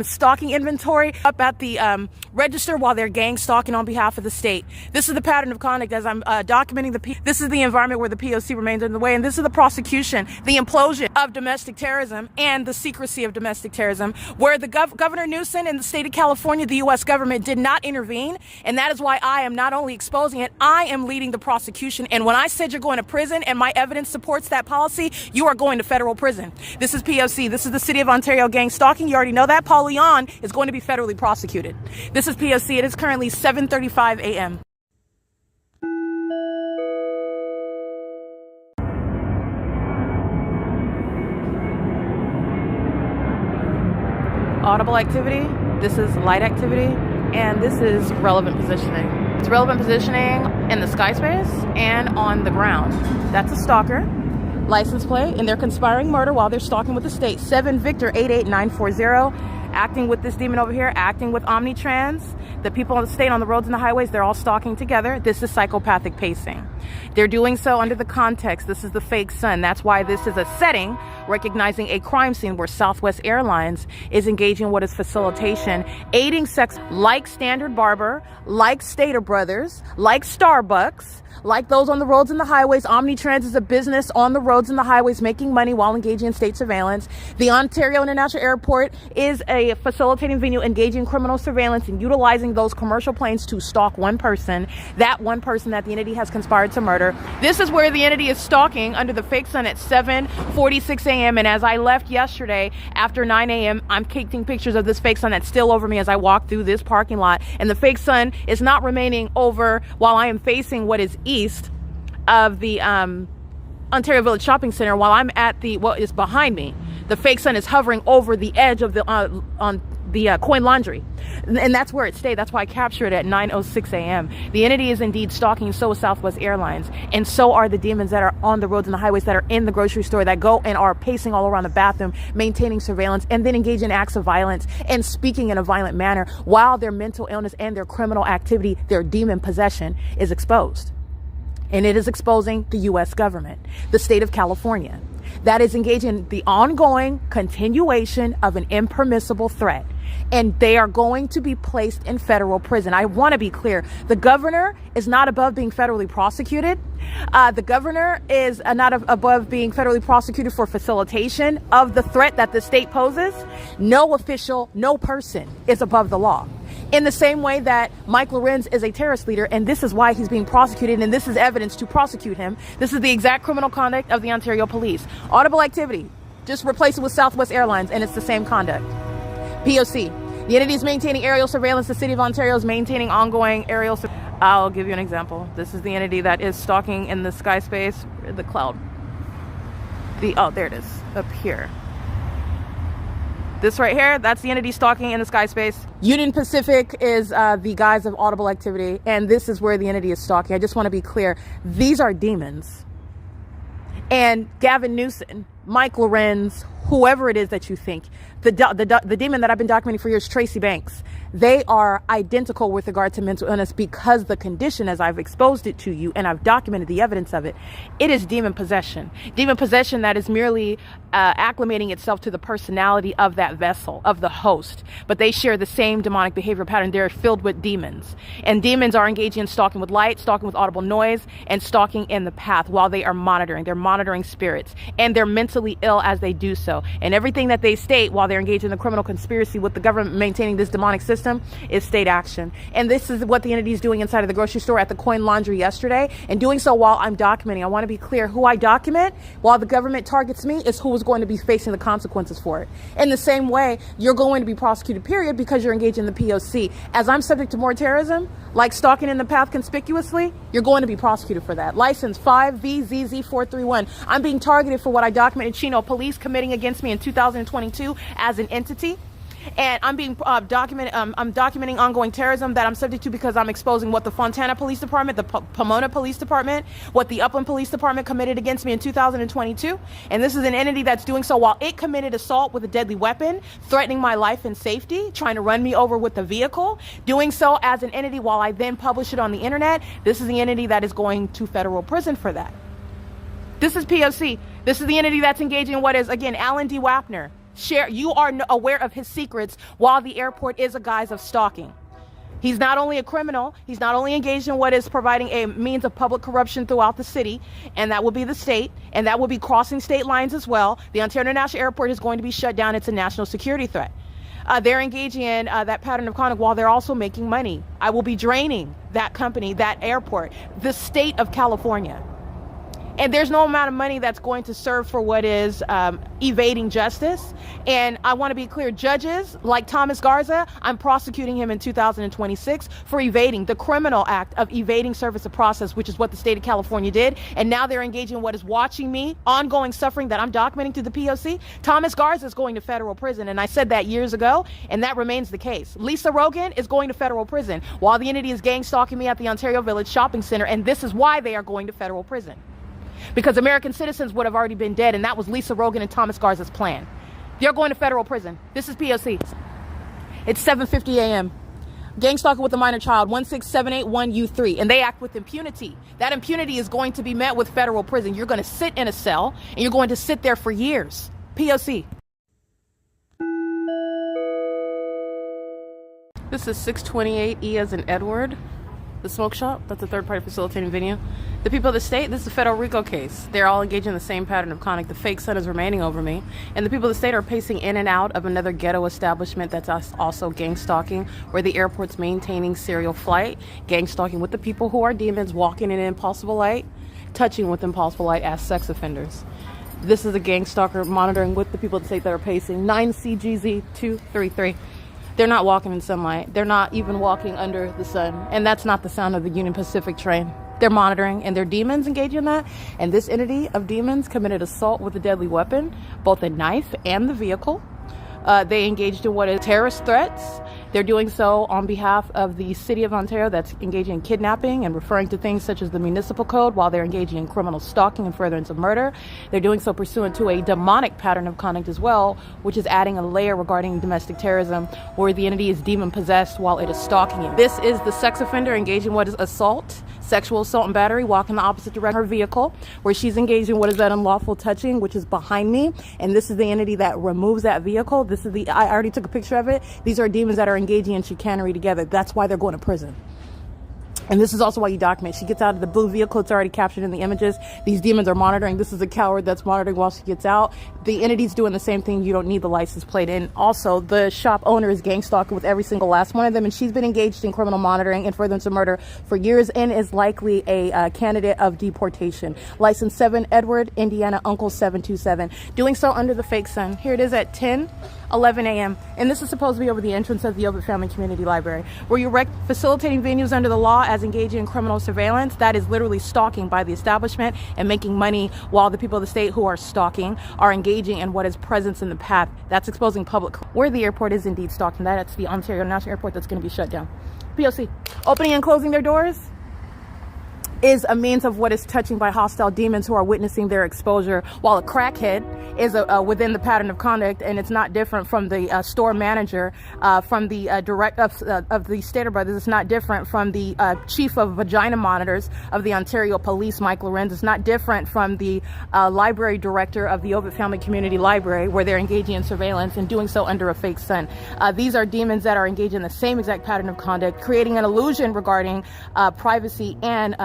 stalking inventory up at the register while they're gang stalking on behalf of the state. This is the pattern of conduct as I'm documenting this is the environment where the P.O.C. remains in the way, and this is the prosecution, the implosion of domestic terrorism and the secrecy of domestic terrorism, where the Governor Newsom in the state of California, the U.S. government did not intervene, and that is why I am not only exposing it, I am leading the prosecution. And when I said you're going to prison and my evidence supports that policy, you are going to federal prison. This is P.O.C. This is the city of Ontario gang stalking. You already know that. Paul Leon is going to be federally prosecuted. This is P.O.C. It is currently 7:35 a.m. Audible activity, this is light activity, and this is relevant positioning. It's relevant positioning in the sky space and on the ground. That's a stalker. License plate, and they're conspiring murder while they're stalking with the state. 7 Victor 88940, acting with this demon over here, acting with Omnitrans. The people on the state on the roads and the highways, they're all stalking together. This is psychopathic pacing. They're doing so under the context. This is the fake sun. That's why this is a setting recognizing a crime scene where Southwest Airlines is engaging in what is facilitation, aiding sex like Standard Barber, like Stater Brothers, like Starbucks, like those on the roads and the highways. Omnitrans is a business on the roads and the highways making money while engaging in state surveillance. The Ontario International Airport is a facilitating venue engaging in criminal surveillance and utilizing those commercial planes to stalk one person, that one person that the entity has conspired to murder. This is where the entity is stalking under the fake sun at 7:46 a.m. And as I left yesterday after 9 a.m., I'm taking pictures of this fake sun that's still over me as I walk through this parking lot. And the fake sun is not remaining over while I am facing what is east of the Ontario Village Shopping Center, while I'm at what is behind me. The fake sun is hovering over the edge of the on the coin laundry, and that's where it stayed. That's why I captured it at 9:06 a.m. The entity is indeed stalking, so is Southwest Airlines, and so are the demons that are on the roads and the highways, that are in the grocery store, that go and are pacing all around the bathroom, maintaining surveillance, and then engage in acts of violence and speaking in a violent manner while their mental illness and their criminal activity, their demon possession, is exposed. And it is exposing the U.S. government, the state of California, that is engaging in the ongoing continuation of an impermissible threat. And they are going to be placed in federal prison. I want to be clear. The governor is not above being federally prosecuted. The governor is not above being federally prosecuted for facilitation of the threat that the state poses. No official, no person is above the law. In the same way that Mike LORENZ is a terrorist leader, and this is why he's being prosecuted, and this is evidence to prosecute him. This is the exact criminal conduct of the Ontario Police. Audible activity, just replace it with Southwest Airlines, and it's the same conduct. P.O.C. The entity is maintaining aerial surveillance. The city of Ontario is maintaining ongoing aerial surveillance. I'll give you an example. This is the entity that is stalking in the sky space, the cloud. Oh, there it is, up here. This right here, that's the entity stalking in the sky space. Union Pacific is the guise of audible activity, and this is where the entity is stalking. I just want to be clear. These are demons. And Gavin Newsom, Mike LORENZ, whoever it is that you think, the demon that I've been documenting for years, Tracy Banks, they are identical with regard to mental illness, because the condition, as I've exposed it to you and I've documented the evidence of it, it is demon possession. Demon possession that is merely acclimating itself to the personality of that vessel, of the host. But they share the same demonic behavior pattern. They're filled with demons. And demons are engaging in stalking with light, stalking with audible noise, and stalking in the path while they are monitoring. They're monitoring spirits. And they're mentally ill as they do so. And everything that they state while they're engaged in the criminal conspiracy with the government maintaining this demonic system is state action. And this is what the entity is doing inside of the grocery store at the coin laundry yesterday, and doing so while I'm documenting. I want to be clear, who I document while the government targets me is who is going to be facing the consequences for it. In the same way, you're going to be prosecuted, period, because you're engaged in the P.O.C. As I'm subject to more terrorism, like stalking in the path conspicuously, you're going to be prosecuted for that. License 5VZZ431. I'm being targeted for what I documented Chino police committing against me in 2022 as an entity. And I'm being I'm documenting ongoing terrorism that I'm subject to because I'm exposing what the Fontana Police Department, the Pomona Police Department, what the Upland Police Department committed against me in 2022. And this is an entity that's doing so while it committed assault with a deadly weapon, threatening my life and safety, trying to run me over with the vehicle, doing so as an entity while I then publish it on the internet. This is the entity that is going to federal prison for that. This is P.O.C. This is the entity that's engaging in what is, again, Alan D. WAPNER. You are aware of his secrets while the airport is a guise of stalking. He's not only a criminal, he's not only engaged in what is providing a means of public corruption throughout the city, and that will be the state, and that will be crossing state lines as well. The Ontario International Airport is going to be shut down. It's a national security threat. They're engaging in that pattern of conduct while they're also making money. I will be draining that company, that airport, the state of California. And there's no amount of money that's going to serve for what is evading justice. And I want to be clear, judges like Thomas Garza, I'm prosecuting him in 2026 for evading the criminal act of evading service of process, which is what the state of California did. And now they're engaging in what is watching me, ongoing suffering that I'm documenting to the P.O.C. Thomas Garza is going to federal prison. And I said that years ago, and that remains the case. Lisa Rogan is going to federal prison while the entity is gang stalking me at the Ontario Village Shopping Center. And this is why they are going to federal prison. Because American citizens would have already been dead, and that was Lisa Rogan and Thomas Garza's plan. They're going to federal prison. This is P.O.C. It's 7:50 a.m. Gang stalking with a minor child, 16781U3, and they act with impunity. That impunity is going to be met with federal prison. You're going to sit in a cell, and you're going to sit there for years. P.O.C. This is 628E as in Edward. The smoke shop, that's a third party facilitating venue. The people of the state, this is a federal RICO case. They're all engaged in the same pattern of conduct. The fake sun is remaining over me. And the people of the state are pacing in and out of another ghetto establishment that's also gang stalking, where the airport's maintaining serial flight, gang stalking with the people who are demons, walking in impossible light, touching with impossible light as sex offenders. This is a gang stalker monitoring with the people of the state that are pacing 9CGZ233. They're not walking in sunlight. They're not even walking under the sun. And that's not the sound of the Union Pacific train. They're monitoring, and their demons engage in that. And this entity of demons committed assault with a deadly weapon, both a knife and the vehicle. They engaged in what is terrorist threats. They're doing so on behalf of the city of Ontario that's engaging in kidnapping and referring to things such as the municipal code while they're engaging in criminal stalking and furtherance of murder. They're doing so pursuant to a demonic pattern of conduct as well, which is adding a layer regarding domestic terrorism where the entity is demon possessed while it is stalking you. This is the sex offender engaging in what is assault, sexual assault and battery, walking the opposite direction of her vehicle, where she's engaged in what is that unlawful touching, which is behind me. And this is the entity that removes that vehicle. This is I already took a picture of it. These are demons that are engaging in chicanery together. That's why they're going to prison. And this is also why you document. She gets out of the blue vehicle. It's already captured in the images. These demons are monitoring. This is a coward that's monitoring while she gets out. The entity's doing the same thing. You don't need the license plate. And also, the shop owner is gang stalking with every single last one of them. And she's been engaged in criminal monitoring and furtherance of murder for years and is likely a candidate of deportation. License 7, Edward, Indiana, Uncle 727. Doing so under the fake sun. Here it is at 10:11 a.m. And this is supposed to be over the entrance of the OVITT Family Community Library, where you're facilitating venues under the law as engaging in criminal surveillance. That is literally stalking by the establishment and making money while the people of the state who are stalking are engaging in what is presence in the path. That's exposing public. Where the airport is indeed stalking. That's the Ontario National Airport that's going to be shut down. P.O.C. Opening and closing their doors is a means of what is touching by hostile demons who are witnessing their exposure, while a crackhead is within the pattern of conduct, and it's not different from the store manager, from the direct of the Stater Brothers. It's not different from the chief of vagina monitors of the Ontario Police, Mike LORENZ. It's not different from the library director of the OVITT Family Community Library, where they're engaging in surveillance and doing so under a fake sun. These are demons that are engaged in the same exact pattern of conduct, creating an illusion regarding privacy and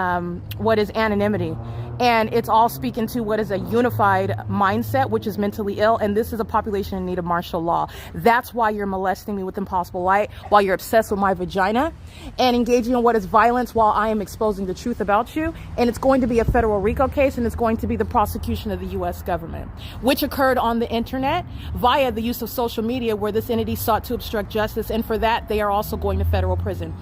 what is anonymity. And it's all speaking to what is a unified mindset, which is mentally ill. And this is a population in need of martial law. That's why you're molesting me with impossible light, while you're obsessed with my vagina and engaging in what is violence while I am exposing the truth about you. And it's going to be a federal RICO case, and it's going to be the prosecution of the U.S. government, which occurred on the internet via the use of social media, where this entity sought to obstruct justice. And for that, they are also going to federal prison.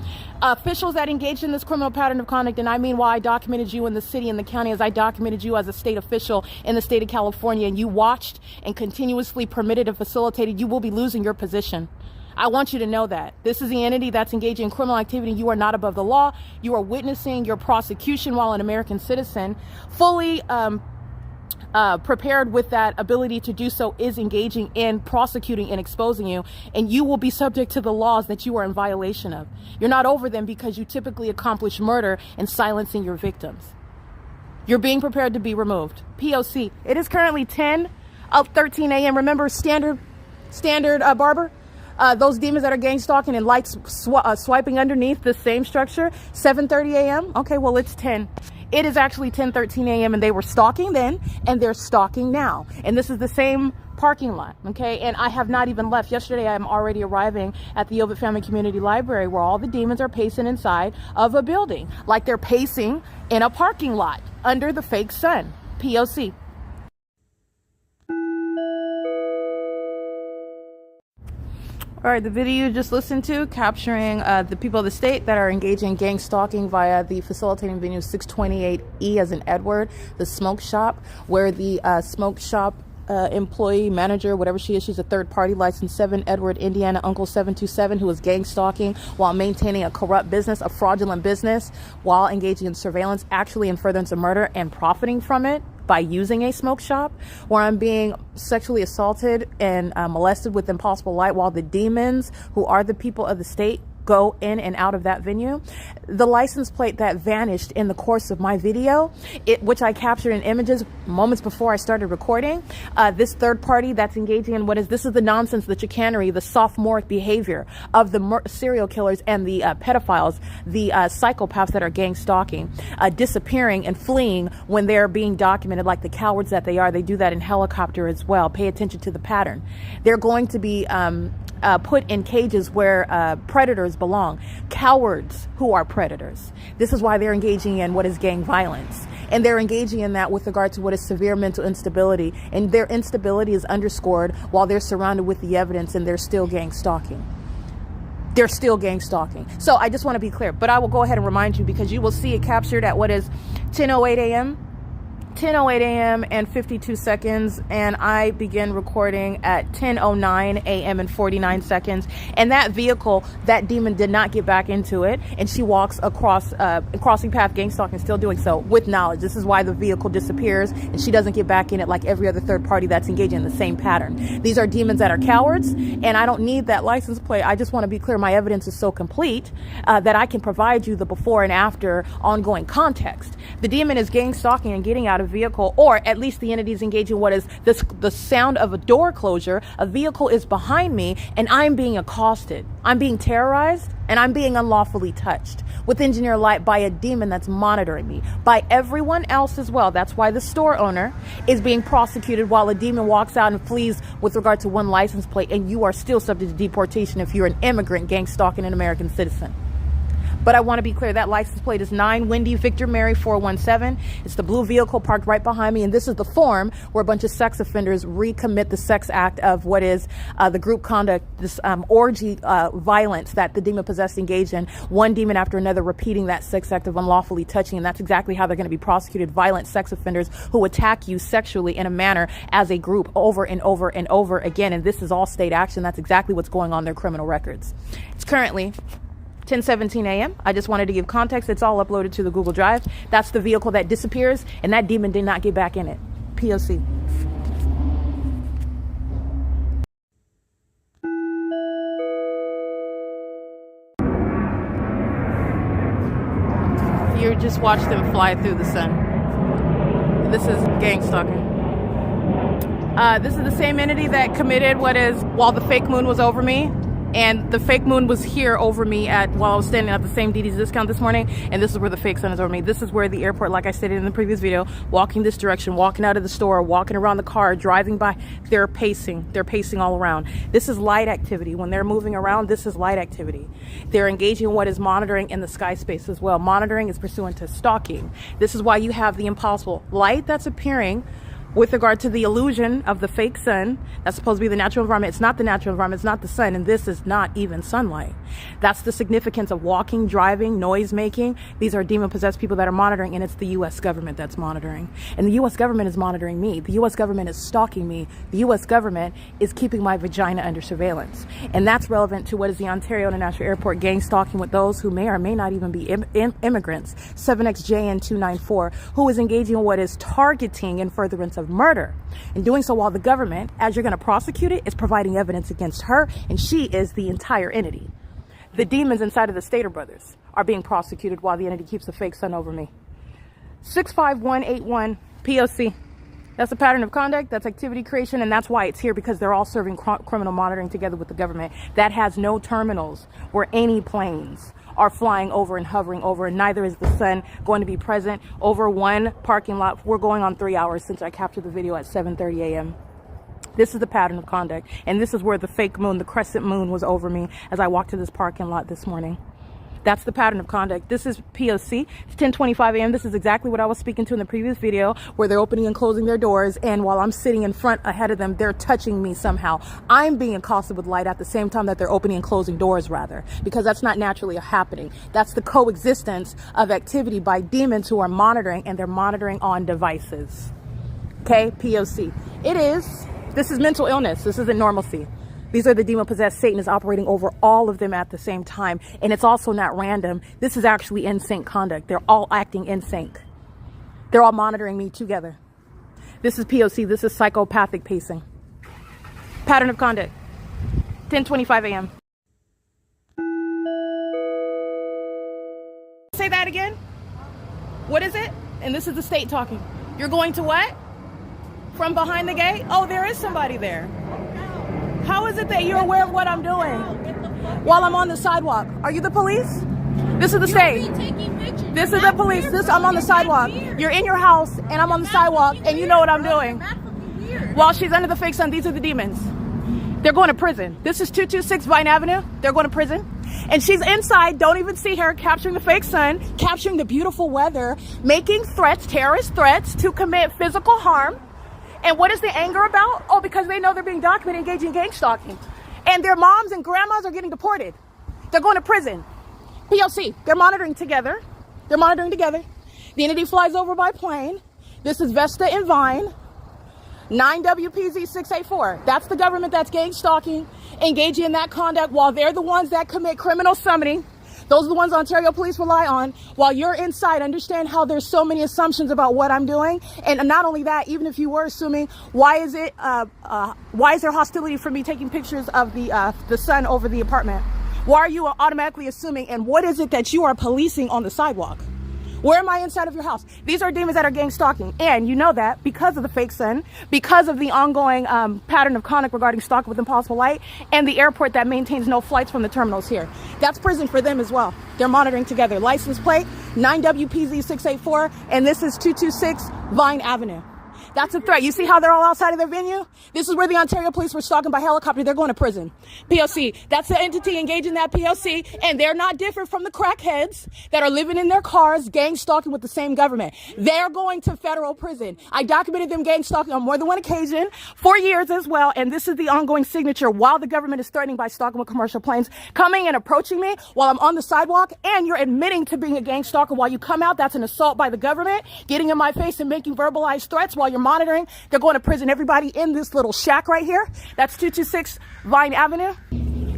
Officials that engaged in this criminal pattern of conduct, and I mean why I documented you in the city and the county, as I documented you as a state official in the state of California, and you watched and continuously permitted and facilitated, you will be losing your position. I want you to know that. This is the entity that's engaging in criminal activity. You are not above the law. You are witnessing your prosecution while an American citizen, fully prepared with that ability to do so, is engaging in prosecuting and exposing you, and you will be subject to the laws that you are in violation of. You're not over them because you typically accomplish murder and silencing your victims. You're being prepared to be removed. P.O.C. It is currently 10:13 a.m. Remember standard barber? Those demons that are gang stalking and lights swiping underneath the same structure. 7:30 a.m. Okay, well, it's 10. It is actually 10:13 a.m. and they were stalking then, and they're stalking now. And this is the same parking lot, okay? And I have not even left. Yesterday, I'm already arriving at the OVITT Family Community Library, where all the demons are pacing inside of a building, like they're pacing in a parking lot under the fake sun. P.O.C. All right, the video you just listened to capturing the people of the state that are engaging in gang stalking via the facilitating venue 628E as in Edward, the smoke shop, where the smoke shop employee, manager, whatever she is, she's a third party, license 7, Edward, Indiana, Uncle 727, who is gang stalking while maintaining a corrupt business, a fraudulent business, while engaging in surveillance, actually in furtherance of murder and profiting from it by using a smoke shop, where I'm being sexually assaulted and molested with impossible light, while the demons, who are the people of the state, go in and out of that venue. The license plate that vanished in the course of my video, which I captured in images moments before I started recording, this third party that's engaging in this is the nonsense, the chicanery, the sophomoric behavior of the serial killers and the pedophiles, the psychopaths that are gang stalking, disappearing and fleeing when they're being documented like the cowards that they are. They do that in helicopter as well. Pay attention to the pattern. They're going to be put in cages where predators belong. Cowards who are predators. This is why they're engaging in what is gang violence. And they're engaging in that with regard to what is severe mental instability. And their instability is underscored while they're surrounded with the evidence and they're still gang stalking. They're still gang stalking. So I just want to be clear, but I will go ahead and remind you because you will see it captured at what is 10:08 a.m. 10:08 a.m. and 52 seconds, and I begin recording at 10:09 a.m. and 49 seconds. And that vehicle, that demon did not get back into it, and she walks across crossing path gang stalking, still doing so with knowledge. This is why the vehicle disappears, and she doesn't get back in it like every other third party that's engaging in the same pattern. These are demons that are cowards, and I don't need that license plate. I just want to be clear. My evidence is so complete that I can provide you the before and after ongoing context. The demon is gang stalking and getting out of vehicle, or at least the entity is engaging what is the sound of a door closure. A vehicle is behind me and I'm being accosted. I'm being terrorized and I'm being unlawfully touched with engineer light by a demon that's monitoring me, by everyone else as well. That's why the store owner is being prosecuted while a demon walks out and flees with regard to one license plate, and you are still subject to deportation if you're an immigrant gang stalking an American citizen. But I want to be clear, that license plate is 9 Wendy Victor Mary 417. It's the blue vehicle parked right behind me. And this is the form where a bunch of sex offenders recommit the sex act of what is the group conduct, this orgy violence that the demon possessed engaged in, one demon after another repeating that sex act of unlawfully touching. And that's exactly how they're going to be prosecuted. Violent sex offenders who attack you sexually in a manner as a group over and over and over again. And this is all state action. That's exactly what's going on in their criminal records. It's currently 10:17 a.m. I just wanted to give context. It's all uploaded to the Google Drive. That's the vehicle that disappears, and that demon did not get back in it. P.O.C. You just watch them fly through the sun. This is gang stalking. This is the same entity that committed while the fake moon was over me. And the fake moon was here over me while I was standing at the same DD's discount this morning. And this is where the fake sun is over me. This is where the airport, like I stated in the previous video, walking this direction, walking out of the store, walking around the car, driving by, they're pacing all around. This is light activity. When they're moving around, this is light activity. They're engaging in what is monitoring in the sky space as well. Monitoring is pursuant to stalking. This is why you have the impossible light that's appearing with regard to the illusion of the fake sun. That's supposed to be the natural environment. It's not the natural environment. It's not the sun. And this is not even sunlight. That's the significance of walking, driving, noise making. These are demon-possessed people that are monitoring, and it's the U.S. government that's monitoring. And the U.S. government is monitoring me. The U.S. government is stalking me. The U.S. government is keeping my vagina under surveillance. And that's relevant to what is the Ontario International Airport gang stalking with those who may or may not even be immigrants. 7XJN294, who is engaging in what is targeting and furtherance of murder, and doing so while the government, as you're going to prosecute it, is providing evidence against her, and she is the entire entity. The demons inside of the Stater brothers are being prosecuted while the entity keeps a fake sun over me. 65181 P.O.C. That's a pattern of conduct, that's activity creation, and that's why it's here, because they're all serving criminal monitoring together with the government. That has no terminals where any planes are flying over and hovering over, and neither is the sun going to be present over one parking lot. We're going on 3 hours since I captured the video at 7:30 a.m. This is the pattern of conduct, and this is where the fake moon, the crescent moon, was over me as I walked to this parking lot this morning. That's the pattern of conduct. This is P.O.C. It's 10:25 a.m. This is exactly what I was speaking to in the previous video, where they're opening and closing their doors, and while I'm sitting in front ahead of them, they're touching me somehow. I'm being accosted with light at the same time that they're opening and closing doors, rather, because that's not naturally happening. That's the coexistence of activity by demons who are monitoring, and they're monitoring on devices. Okay, P.O.C. This is mental illness. This isn't normalcy. These are the demon-possessed. Satan is operating over all of them at the same time. And it's also not random. This is actually in sync conduct. They're all acting in sync. They're all monitoring me together. This is P.O.C. This is psychopathic pacing. Pattern of conduct. 10:25 a.m. Say that again. What is it? And this is the state talking. You're going to what? From behind the gate? Oh, there is somebody there. How is it that you're aware of what I'm doing while I'm on the sidewalk? Are you the police? This is the state. This is the police. I'm on the sidewalk. You're in your house and I'm on the sidewalk and you know what I'm doing. While she's under the fake sun, these are the demons. They're going to prison. This is 226 Vine Avenue. They're going to prison. And she's inside, don't even see her, capturing the fake sun, capturing the beautiful weather, making threats, terrorist threats to commit physical harm. And what is the anger about? Oh, because they know they're being documented engaging in gang stalking. And their moms and grandmas are getting deported. They're going to prison. P.O.C. They're monitoring together. They're monitoring together. The entity flies over by plane. This is Vesta and Vine. 9WPZ684. That's the government that's gang stalking, engaging in that conduct while they're the ones that commit criminal summoning. Those are the ones Ontario police rely on. While you're inside, understand how there's so many assumptions about what I'm doing. And not only that, even if you were assuming, why is there hostility for me taking pictures of the sun over the apartment? Why are you automatically assuming, and what is it that you are policing on the sidewalk? Where am I inside of your house? These are demons that are gang stalking. And you know that because of the fake sun, because of the ongoing pattern of conduct regarding stalking with impossible light, and the airport that maintains no flights from the terminals here. That's prison for them as well. They're monitoring together. License plate 9WPZ684, and this is 226 Vine Avenue. That's a threat. You see how they're all outside of their venue? This is where the Ontario police were stalking by helicopter. They're going to prison. P.O.C. That's the entity engaged in that P.O.C. And they're not different from the crackheads that are living in their cars, gang stalking with the same government. They're going to federal prison. I documented them gang stalking on more than one occasion, 4 years as well. And this is the ongoing signature while the government is threatening by stalking with commercial planes, coming and approaching me while I'm on the sidewalk, and you're admitting to being a gang stalker while you come out. That's an assault by the government, getting in my face and making verbalized threats while you're monitoring. They're going to prison. Everybody in this little shack right here. That's 226 Vine Avenue.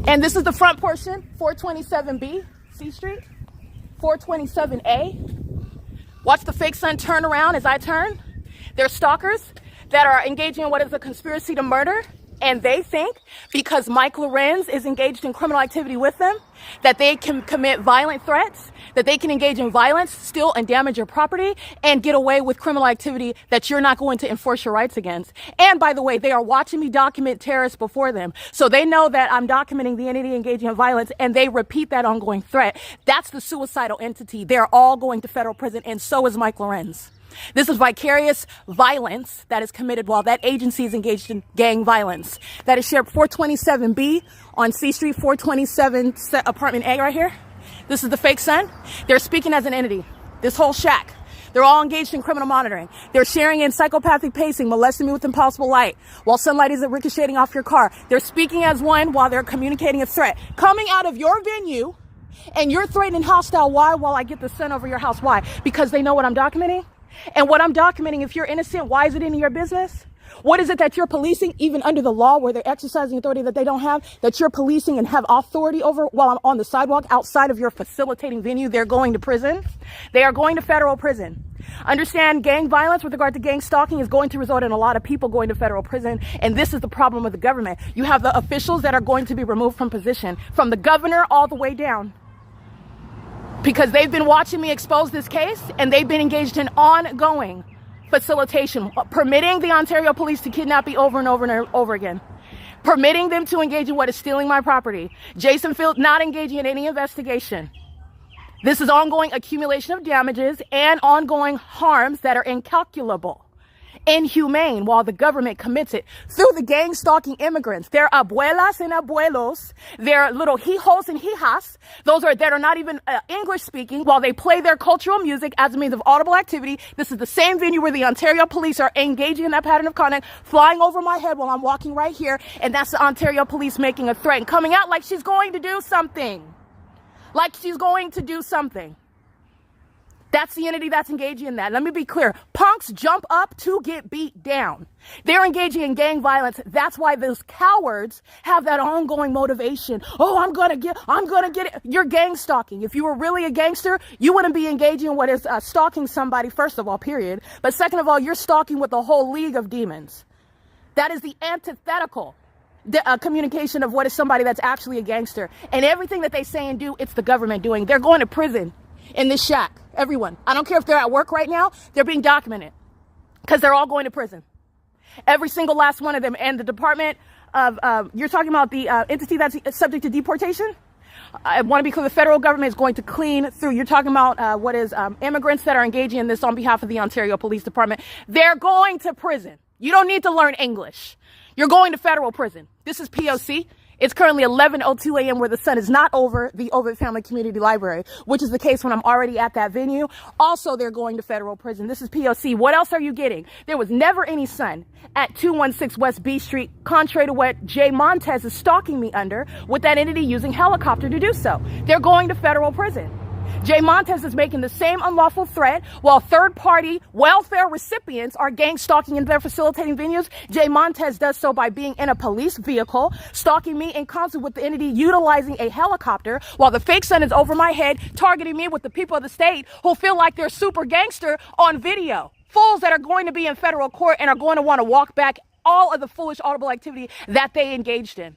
And this is the front portion, 427B, C Street, 427A. Watch the fake sun turn around as I turn. They're stalkers that are engaging in what is a conspiracy to murder. And they think because Mike LORENZ is engaged in criminal activity with them, that they can commit violent threats, that they can engage in violence, steal and damage your property, and get away with criminal activity that you're not going to enforce your rights against. And by the way, they are watching me document terrorists before them. So they know that I'm documenting the entity engaging in violence, and they repeat that ongoing threat. That's the suicidal entity. They're all going to federal prison, and so is Mike LORENZ. This is vicarious violence that is committed while that agency is engaged in gang violence. That is shared 427B on C Street, 427 apartment A right here. This is the fake sun. They're speaking as an entity. This whole shack. They're all engaged in criminal monitoring. They're sharing in psychopathic pacing, molesting me with impossible light while sunlight isn't ricocheting off your car. They're speaking as one while they're communicating a threat. Coming out of your venue, and you're threatening hostile. Why? While I get the sun over your house. Why? Because they know what I'm documenting. And what I'm documenting, if you're innocent, why is it in your business? What is it that you're policing, even under the law where they're exercising authority that they don't have, that you're policing and have authority over while I'm on the sidewalk outside of your facilitating venue? They're going to prison. They are going to federal prison. Understand, gang violence with regard to gang stalking is going to result in a lot of people going to federal prison. And this is the problem with the government. You have the officials that are going to be removed from position, from the governor all the way down. Because they've been watching me expose this case, and they've been engaged in ongoing facilitation, permitting the Ontario police to kidnap me over and over and over again, permitting them to engage in what is stealing my property. Jason Field not engaging in any investigation. This is ongoing accumulation of damages and ongoing harms that are incalculable, inhumane, while the government commits it through the gang stalking immigrants. They're abuelas and abuelos. They're little hijos and hijas. Those that are not even English speaking, while they play their cultural music as a means of audible activity. This is the same venue where the Ontario police are engaging in that pattern of conduct, flying over my head while I'm walking right here. And that's the Ontario police making a threat and coming out like she's going to do something. Like she's going to do something. That's the entity that's engaging in that. Let me be clear. Punks jump up to get beat down. They're engaging in gang violence. That's why those cowards have that ongoing motivation. Oh, I'm gonna get it. You're gang stalking. If you were really a gangster, you wouldn't be engaging in what is stalking somebody, first of all, period. But second of all, you're stalking with a whole league of demons. That is the antithetical communication of what is somebody that's actually a gangster. And everything that they say and do, it's the government doing. They're going to prison. in this shack. Everyone. I don't care if they're at work right now. They're being documented because they're all going to prison. Every single last one of them. And the Department of, you're talking about the entity that's subject to deportation? I want to be clear, the federal government is going to clean through. You're talking about immigrants that are engaging in this on behalf of the Ontario Police Department. They're going to prison. You don't need to learn English. You're going to federal prison. This is P.O.C. It's currently 11:02 a.m. where the sun is not over the OVITT Family Community Library, which is the case when I'm already at that venue. Also, they're going to federal prison. This is P.O.C. What else are you getting? There was never any sun at 216 West B Street, contrary to what Jay Montez is stalking me under, with that entity using helicopter to do so. They're going to federal prison. Jay Montez is making the same unlawful threat while third-party welfare recipients are gang stalking in their facilitating venues. Jay Montez does so by being in a police vehicle, stalking me in concert with the entity utilizing a helicopter while the fake sun is over my head, targeting me with the people of the state who feel like they're super gangster on video. Fools that are going to be in federal court and are going to want to walk back all of the foolish audible activity that they engaged in.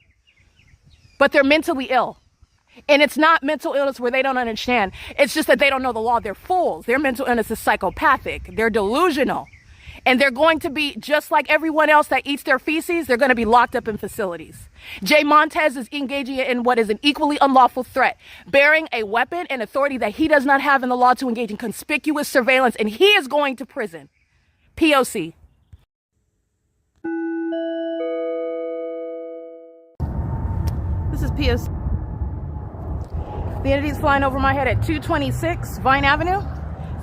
But they're mentally ill. And it's not mental illness where they don't understand. It's just that they don't know the law. They're fools. Their mental illness is psychopathic. They're delusional. And they're going to be, just like everyone else that eats their feces, they're going to be locked up in facilities. Jay Montez is engaging in what is an equally unlawful threat, bearing a weapon and authority that he does not have in the law to engage in conspicuous surveillance, and he is going to prison. P.O.C. This is P.O.C. The entity is flying over my head at 226 Vine Avenue.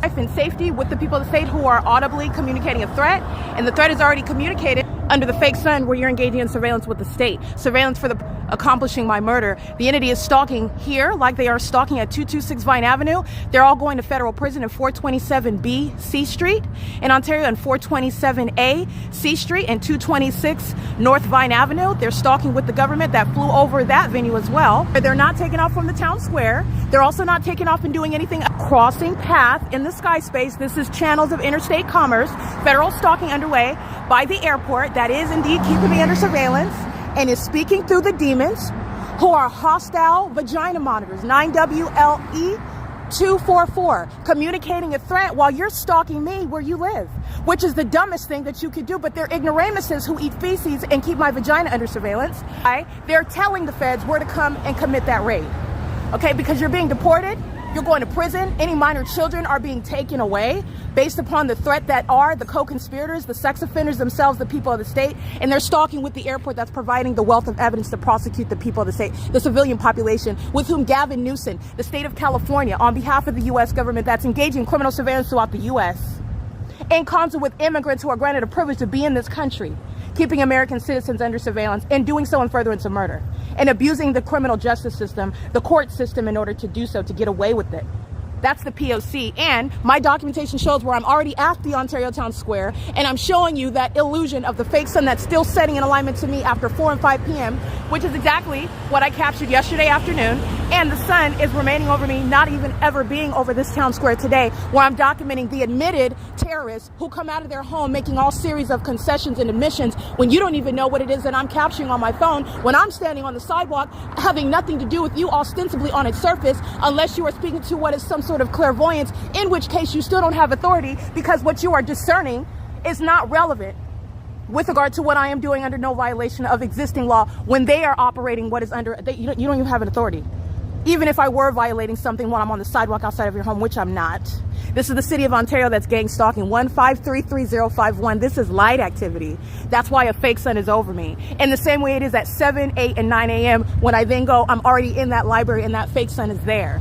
Life and safety with the people of the state who are audibly communicating a threat, and the threat is already communicated under the fake sun where you're engaging in surveillance with the state. Surveillance for accomplishing my murder. The entity is stalking here like they are stalking at 226 Vine Avenue. They're all going to federal prison at 427B C Street in Ontario and 427A C Street and 226 North Vine Avenue. They're stalking with the government that flew over that venue as well. They're not taking off from the town square. They're also not taking off and doing anything. Crossing path in the sky space. This is channels of interstate commerce. Federal stalking underway by the airport that is indeed keeping me under surveillance and is speaking through the demons who are hostile vagina monitors, 9WLE244, communicating a threat while you're stalking me where you live, which is the dumbest thing that you could do, but they're ignoramuses who eat feces and keep my vagina under surveillance. They're telling the feds where to come and commit that raid, okay, because you're being deported. You're going to prison. Any minor children are being taken away based upon the threat that are the co-conspirators, the sex offenders themselves, the people of the state, and they're stalking with the airport that's providing the wealth of evidence to prosecute the people of the state, the civilian population, with whom Gavin Newsom, the state of California, on behalf of the U.S. government that's engaging in criminal surveillance throughout the U.S., in concert with immigrants who are granted a privilege to be in this country, keeping American citizens under surveillance and doing so in furtherance of murder and abusing the criminal justice system, the court system, in order to do so, to get away with it. That's the P.O.C. And my documentation shows where I'm already at the Ontario Town Square, and I'm showing you that illusion of the fake sun that's still setting in alignment to me after 4 and 5 p.m., which is exactly what I captured yesterday afternoon. And the sun is remaining over me, not even ever being over this town square today, where I'm documenting the admitted terrorists who come out of their home making all series of concessions and admissions when you don't even know what it is that I'm capturing on my phone, when I'm standing on the sidewalk having nothing to do with you ostensibly on its surface, unless you are speaking to what is some sort of clairvoyance, in which case you still don't have authority, because what you are discerning is not relevant with regard to what I am doing under no violation of existing law when they are operating what is under, you don't even have an authority. Even if I were violating something while I'm on the sidewalk outside of your home, which I'm not. This is the city of Ontario that's gang stalking, 1533051. This is light activity. That's why a fake sun is over me. In the same way it is at 7, 8, and 9 a.m. when I then go, I'm already in that library and that fake sun is there.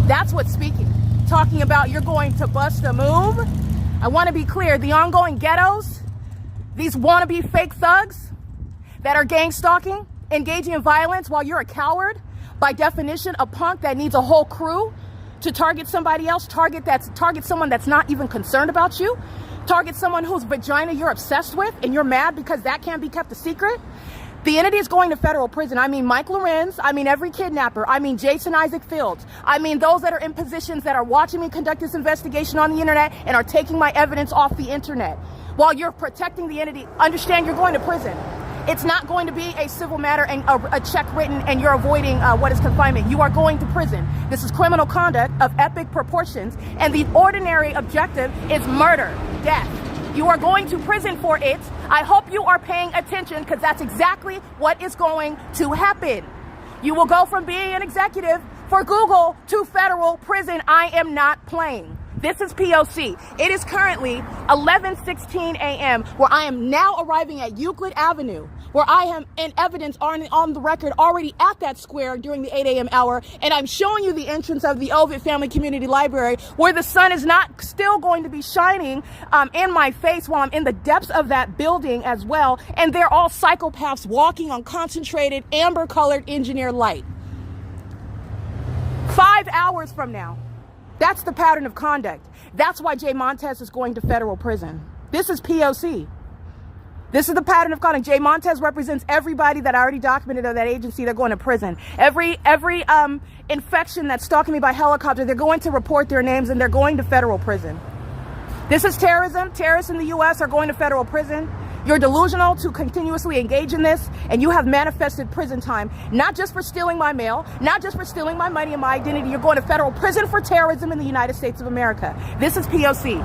That's what's speaking. Talking about you're going to bust a move. I want to be clear, the ongoing ghettos, these wannabe fake thugs that are gang stalking, engaging in violence while you're a coward, by definition, a punk that needs a whole crew to target somebody else, target someone that's not even concerned about you, target someone whose vagina you're obsessed with and you're mad because that can't be kept a secret. The entity is going to federal prison. I mean Mike Lorenz, I mean every kidnapper, I mean Jason Isaac Fields, I mean those that are in positions that are watching me conduct this investigation on the internet and are taking my evidence off the internet. While you're protecting the entity, understand you're going to prison. It's not going to be a civil matter and a check written and you're avoiding what is confinement. You are going to prison. This is criminal conduct of epic proportions, and the ordinary objective is murder, death. You are going to prison for it. I hope you are paying attention, because that's exactly what is going to happen. You will go from being an executive for Google to federal prison. I am not playing. This is P.O.C. It is currently 11:16 a.m. where I am now arriving at Euclid Avenue, where I am in evidence on the record already at that square during the 8 a.m. hour, and I'm showing you the entrance of the OVITT Family Community Library, where the sun is not still going to be shining in my face while I'm in the depths of that building as well, and they're all psychopaths walking on concentrated amber-colored engineered light. 5 hours from now. That's the pattern of conduct. That's why Jay Montez is going to federal prison. This is P.O.C. This is the pattern of conduct. Jay Montez represents everybody that I already documented of that agency. They're going to prison. Every infection that's stalking me by helicopter, they're going to report their names and they're going to federal prison. This is terrorism. Terrorists in the U.S. are going to federal prison. You're delusional to continuously engage in this, and you have manifested prison time, not just for stealing my mail, not just for stealing my money and my identity. You're going to federal prison for terrorism in the United States of America. This is P.O.C.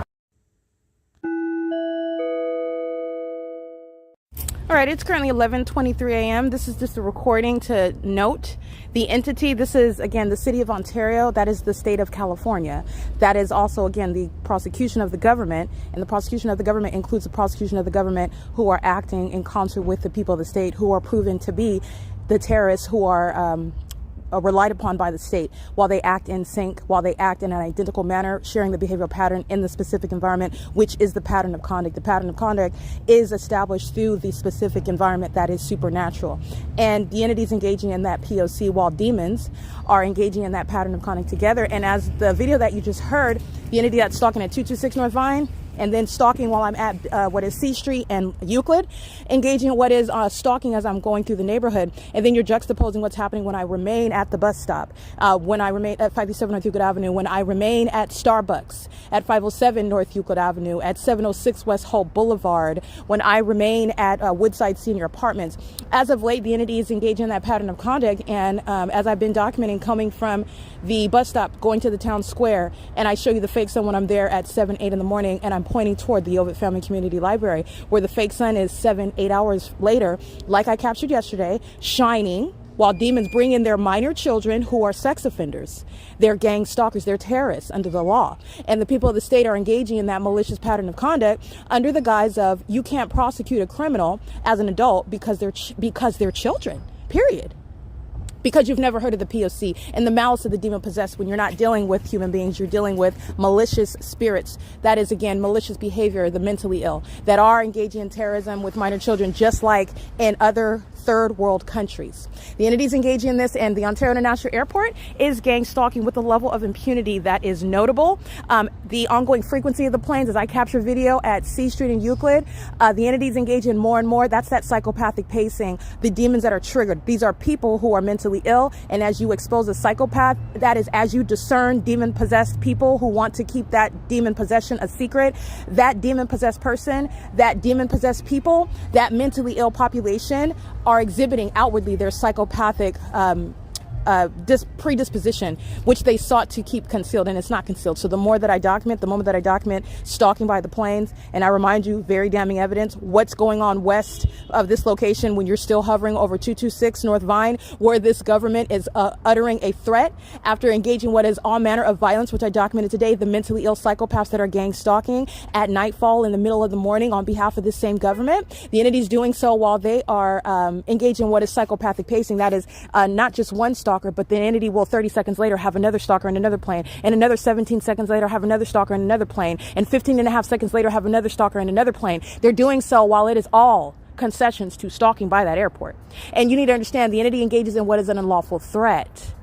All right, it's currently 11:23 a.m. This is just a recording to note the entity. This is, again, the city of Ontario. That is the state of California. That is also, again, the prosecution of the government. And the prosecution of the government includes the prosecution of the government who are acting in concert with the people of the state, who are proven to be the terrorists who are relied upon by the state, while they act in sync, while they act in an identical manner, sharing the behavioral pattern in the specific environment, which is the pattern of conduct. The pattern of conduct is established through the specific environment that is supernatural. And the entities engaging in that P.O.C., while demons are engaging in that pattern of conduct together. And as the video that you just heard, the entity that's stalking at 226 North Vine, and then stalking while I'm at what is C Street and Euclid, engaging in what is stalking as I'm going through the neighborhood. And then you're juxtaposing what's happening when I remain at the bus stop, when I remain at 537 North Euclid Avenue, when I remain at Starbucks, at 507 North Euclid Avenue, at 706 West Holt Boulevard, when I remain at Woodside Senior Apartments. As of late, the entity is engaging in that pattern of conduct. And as I've been documenting, coming from the bus stop, going to the town square, and I show you the fake sun when I'm there at 7, 8 in the morning, and I'm pointing toward the OVITT Family Community Library, where the fake sun is 7, 8 hours later, like I captured yesterday, shining, while demons bring in their minor children who are sex offenders. They're gang stalkers. They're terrorists under the law. And the people of the state are engaging in that malicious pattern of conduct under the guise of, you can't prosecute a criminal as an adult because they're children, period. Because you've never heard of the P.O.C. and the malice of the demon possessed. When you're not dealing with human beings, you're dealing with malicious spirits. That is, again, malicious behavior, the mentally ill, that are engaging in terrorism with minor children, just like in other third world countries. The entities engaging in this, and the Ontario International Airport is gang stalking with a level of impunity that is notable. The ongoing frequency of the planes, as I capture video at C Street and Euclid, the entities engage in more and more. That's that psychopathic pacing, the demons that are triggered. These are people who are mentally ill, and as you expose a psychopath, that is, as you discern demon possessed people who want to keep that demon possession a secret, that demon possessed person, that demon possessed people, that mentally ill population are exhibiting outwardly their psychopathic predisposition, which they sought to keep concealed, and it's not concealed. So the more that I document, the moment that I document stalking by the planes, and I remind you, very damning evidence, what's going on west of this location when you're still hovering over 226 North Vine, where this government is uttering a threat after engaging what is all manner of violence, which I documented today, the mentally ill psychopaths that are gang stalking at nightfall in the middle of the morning on behalf of this same government. The entities doing so while they are engaged in what is psychopathic pacing. That is not just one stalker, but the entity will 30 seconds later have another stalker in another plane, and another 17 seconds later have another stalker in another plane, and 15 and a half seconds later have another stalker in another plane. They're doing so while it is all concessions to stalking by that airport. And you need to understand, the entity engages in what is an unlawful threat.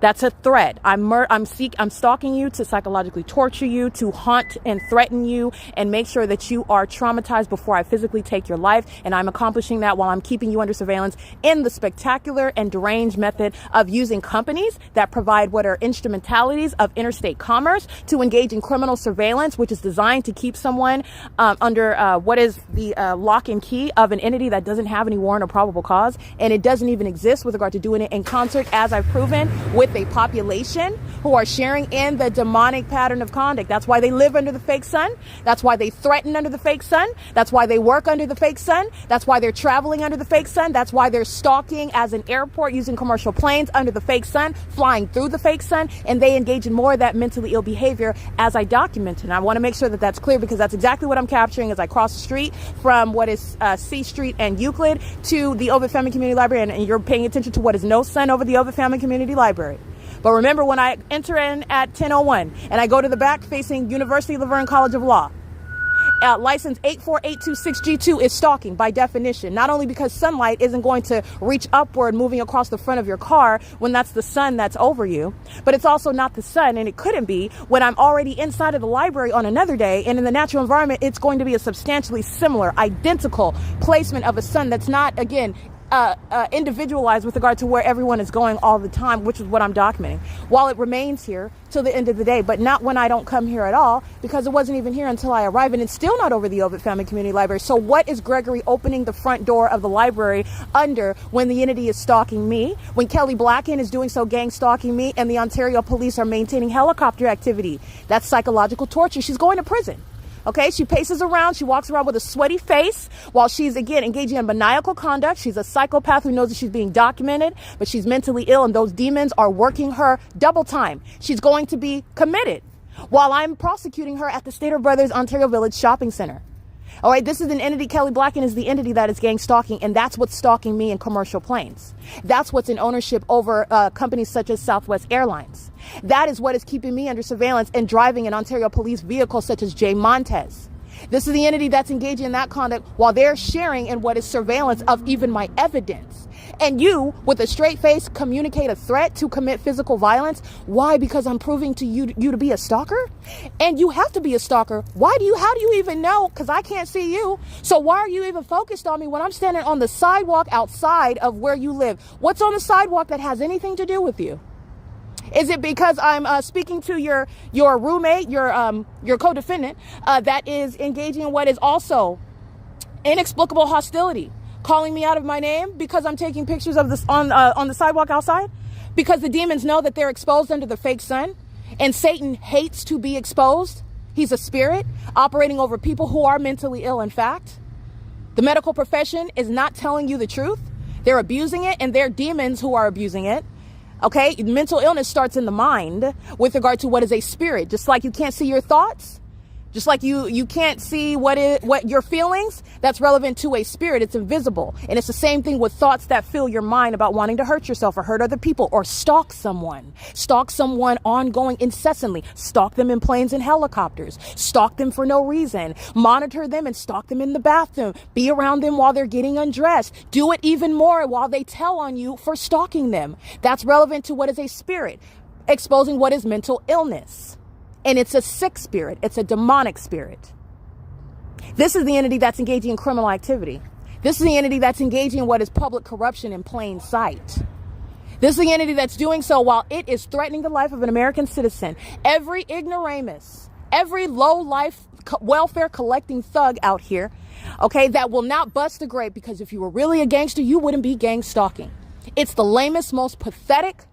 That's a threat. I'm stalking you to psychologically torture you, to haunt and threaten you, and make sure that you are traumatized before I physically take your life. And I'm accomplishing that while I'm keeping you under surveillance in the spectacular and deranged method of using companies that provide what are instrumentalities of interstate commerce to engage in criminal surveillance, which is designed to keep someone under what is the lock and key of an entity that doesn't have any warrant or probable cause. And it doesn't even exist with regard to doing it in concert, as I've proven, with a population who are sharing in the demonic pattern of conduct. That's why they live under the fake sun. That's why they threaten under the fake sun. That's why they work under the fake sun. That's why they're traveling under the fake sun. That's why they're stalking as an airport using commercial planes under the fake sun, flying through the fake sun, and they engage in more of that mentally ill behavior, as I documented. And I want to make sure that that's clear, because that's exactly what I'm capturing as I cross the street from what is C Street and Euclid to the OVITT Family Community Library, and you're paying attention to what is no sun over the OVITT Family Community Library. But remember, when I enter in at 10:01 and I go to the back facing University of Laverne College of Law, license 84826G2 is stalking by definition, not only because sunlight isn't going to reach upward moving across the front of your car when that's the sun that's over you, but it's also not the sun, and it couldn't be when I'm already inside of the library on another day, and in the natural environment it's going to be a substantially similar, identical placement of a sun that's not, again, individualized with regard to where everyone is going all the time, which is what I'm documenting, while it remains here till the end of the day, but not when I don't come here at all, because it wasn't even here until I arrive, and it's still not over the OVITT Family Community Library. So what is Gregory opening the front door of the library under when the entity is stalking me, when Kelly Blacken is doing so gang stalking me, and the Ontario police are maintaining helicopter activity? That's psychological torture. She's going to prison. Okay, she paces around, she walks around with a sweaty face while she's, again, engaging in maniacal conduct. She's a psychopath who knows that she's being documented, but she's mentally ill, and those demons are working her double time. She's going to be committed while I'm prosecuting her at the Stater Brothers Ontario Village Shopping Center. All right, this is an entity. Kelly Blacken is the entity that is gang stalking, and that's what's stalking me in commercial planes. That's what's in ownership over companies such as Southwest Airlines. That is what is keeping me under surveillance and driving an Ontario police vehicle such as Jay Montez. This is the entity that's engaging in that conduct while they're sharing in what is surveillance of even my evidence. And you, with a straight face, communicate a threat to commit physical violence. Why? Because I'm proving to you to be a stalker? And you have to be a stalker. How do you even know? Because I can't see you. So why are you even focused on me when I'm standing on the sidewalk outside of where you live? What's on the sidewalk that has anything to do with you? Is it because I'm speaking to your roommate, your co-defendant, that is engaging in what is also inexplicable hostility, calling me out of my name because I'm taking pictures of this on the sidewalk outside? Because the demons know that they're exposed under the fake sun, and Satan hates to be exposed. He's a spirit operating over people who are mentally ill. In fact, the medical profession is not telling you the truth. They're abusing it, and they're demons who are abusing it. Okay, mental illness starts in the mind with regard to what is a spirit. Just like you can't see your thoughts, just like you can't see what your feelings, that's relevant to a spirit. It's invisible. And it's the same thing with thoughts that fill your mind about wanting to hurt yourself or hurt other people or stalk someone ongoing, incessantly. Stalk them in planes and helicopters. Stalk them for no reason. Monitor them and stalk them in the bathroom. Be around them while they're getting undressed. Do it even more while they tell on you for stalking them. That's relevant to what is a spirit, exposing what is mental illness. And it's a sick spirit. It's a demonic spirit. This is the entity that's engaging in criminal activity. This is the entity that's engaging in what is public corruption in plain sight. This is the entity that's doing so while it is threatening the life of an American citizen. Every ignoramus, every low-life welfare collecting thug out here, okay, that will not bust a grape, because if you were really a gangster, you wouldn't be gang stalking. It's the lamest, most pathetic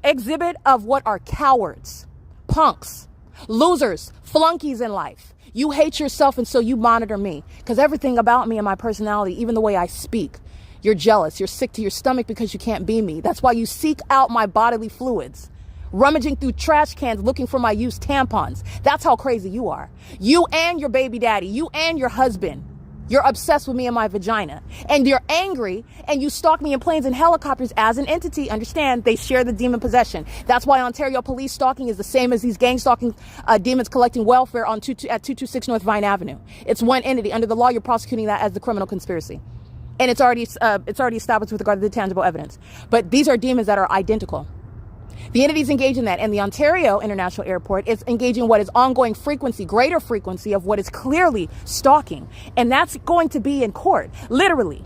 exhibit of what are cowards, punks, losers, flunkies in life. You hate yourself, and so you monitor me, because everything about me and my personality, even the way I speak, you're jealous. You're sick to your stomach because you can't be me. That's why you seek out my bodily fluids, rummaging through trash cans looking for my used tampons. That's how crazy you are. You and your baby daddy, you and your husband. You're obsessed with me and my vagina, and you're angry, and you stalk me in planes and helicopters as an entity. Understand, they share the demon possession. That's why Ontario police stalking is the same as these gang stalking demons collecting welfare at 226 North Vine Avenue. It's one entity. Under the law, you're prosecuting that as the criminal conspiracy, and it's already established with regard to the tangible evidence. But these are demons that are identical. The entities engaged in that, and the Ontario International Airport is engaging what is ongoing frequency, greater frequency of what is clearly stalking. And that's going to be in court, literally.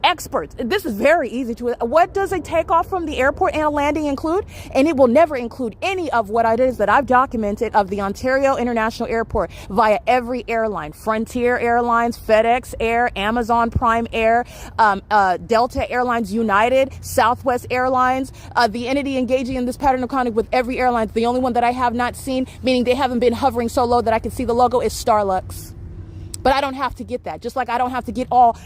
Experts. This is very easy to. What does a takeoff from the airport and a landing include? And it will never include any of what it is that I've documented of the Ontario International Airport via every airline: Frontier Airlines, FedEx Air, Amazon Prime Air, Delta Airlines, United, Southwest Airlines. The entity engaging in this pattern of conduct with every airline. The only one that I have not seen, meaning they haven't been hovering so low that I can see the logo, is Starlux. But I don't have to get that. Just like I don't have to get all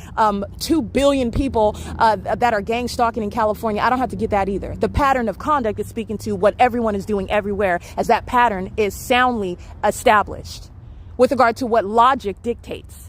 2 billion people that are gang stalking in California. I don't have to get that either. The pattern of conduct is speaking to what everyone is doing everywhere, as that pattern is soundly established with regard to what logic dictates.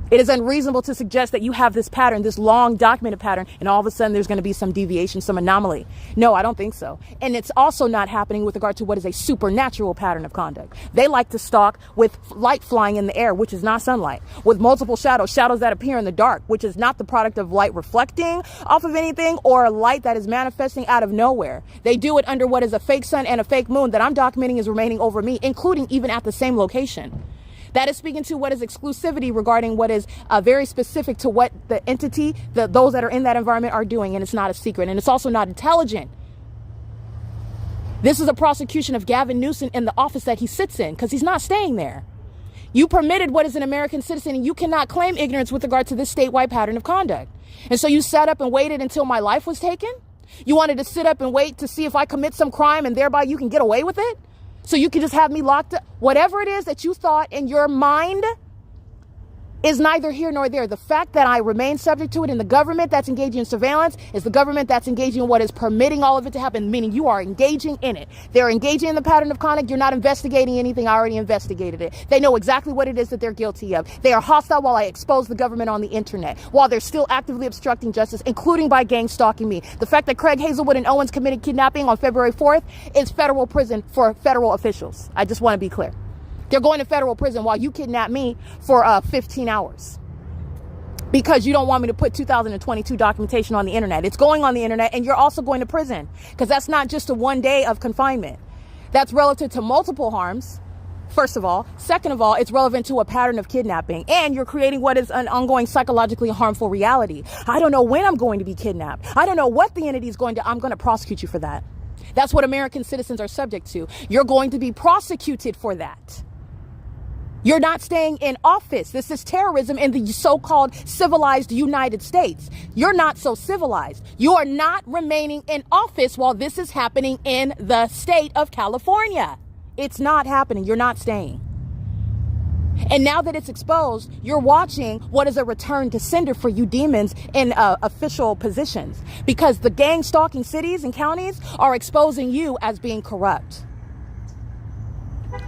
It is unreasonable to suggest that you have this pattern, this long documented pattern, and all of a sudden there's going to be some deviation, some anomaly. No, I don't think so. And it's also not happening with regard to what is a supernatural pattern of conduct. They like to stalk with light flying in the air, which is not sunlight, with multiple shadows that appear in the dark, which is not the product of light reflecting off of anything or light that is manifesting out of nowhere. They do it under what is a fake sun and a fake moon that I'm documenting is remaining over me, including even at the same location. That is speaking to what is exclusivity regarding what is very specific to what the entity, those that are in that environment are doing, and it's not a secret, and it's also not intelligent. This is a prosecution of Gavin Newsom in the office that he sits in, because he's not staying there. You permitted what is an American citizen, and you cannot claim ignorance with regard to this statewide pattern of conduct. And so you sat up and waited until my life was taken? You wanted to sit up and wait to see if I commit some crime and thereby you can get away with it? So you can just have me locked up. Whatever it is that you thought in your mind is neither here nor there. The fact that I remain subject to it, and the government that's engaging in surveillance is the government that's engaging in what is permitting all of it to happen, meaning you are engaging in it. They're engaging in the pattern of conduct. You're not investigating anything. I already investigated it. They know exactly what it is that they're guilty of. They are hostile while I expose the government on the internet, while they're still actively obstructing justice, including by gang stalking me. The fact that Craig Hazelwood and Owens committed kidnapping on February 4th is federal prison for federal officials. I just want to be clear. They're going to federal prison while you kidnap me for 15 hours because you don't want me to put 2022 documentation on the internet. It's going on the internet, and you're also going to prison because that's not just a 1 day of confinement. That's relative to multiple harms, first of all. Second of all, it's relevant to a pattern of kidnapping, and you're creating what is an ongoing psychologically harmful reality. I don't know when I'm going to be kidnapped. I don't know what the entity is going to, I'm going to prosecute you for that. That's what American citizens are subject to. You're going to be prosecuted for that. You're not staying in office. This is terrorism in the so-called civilized United States. You're not so civilized. You are not remaining in office while this is happening in the state of California. It's not happening. You're not staying. And now that it's exposed, you're watching what is a return to sender for you demons in official positions, because the gang stalking cities and counties are exposing you as being corrupt.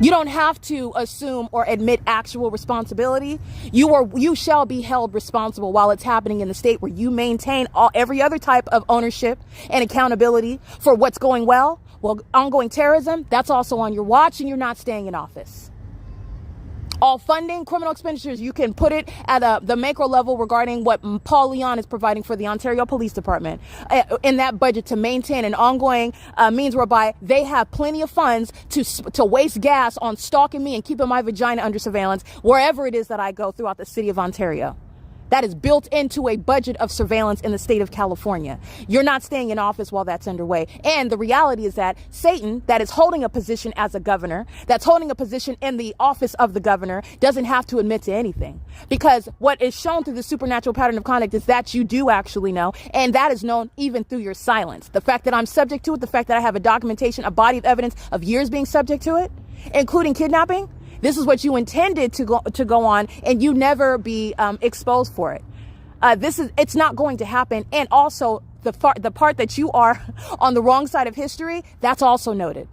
You don't have to assume or admit actual responsibility. You shall be held responsible while it's happening in the state where you maintain every other type of ownership and accountability for what's going well. Well, ongoing terrorism, that's also on your watch, and you're not staying in office. All funding, criminal expenditures, you can put it at the macro level regarding what Paul Leon is providing for the Ontario Police Department in that budget to maintain an ongoing means whereby they have plenty of funds to waste gas on stalking me and keeping my vagina under surveillance wherever it is that I go throughout the city of Ontario. That is built into a budget of surveillance in the state of California. You're not staying in office while that's underway. And the reality is that Satan, that is holding a position as a governor, that's holding a position in the office of the governor, doesn't have to admit to anything. Because what is shown through the supernatural pattern of conduct is that you do actually know. And that is known even through your silence. The fact that I'm subject to it, the fact that I have a documentation, a body of evidence of years being subject to it, including kidnapping. This is what you intended to go on, and you never be exposed for it. It's not going to happen. And also the part that you are on the wrong side of history, that's also noted.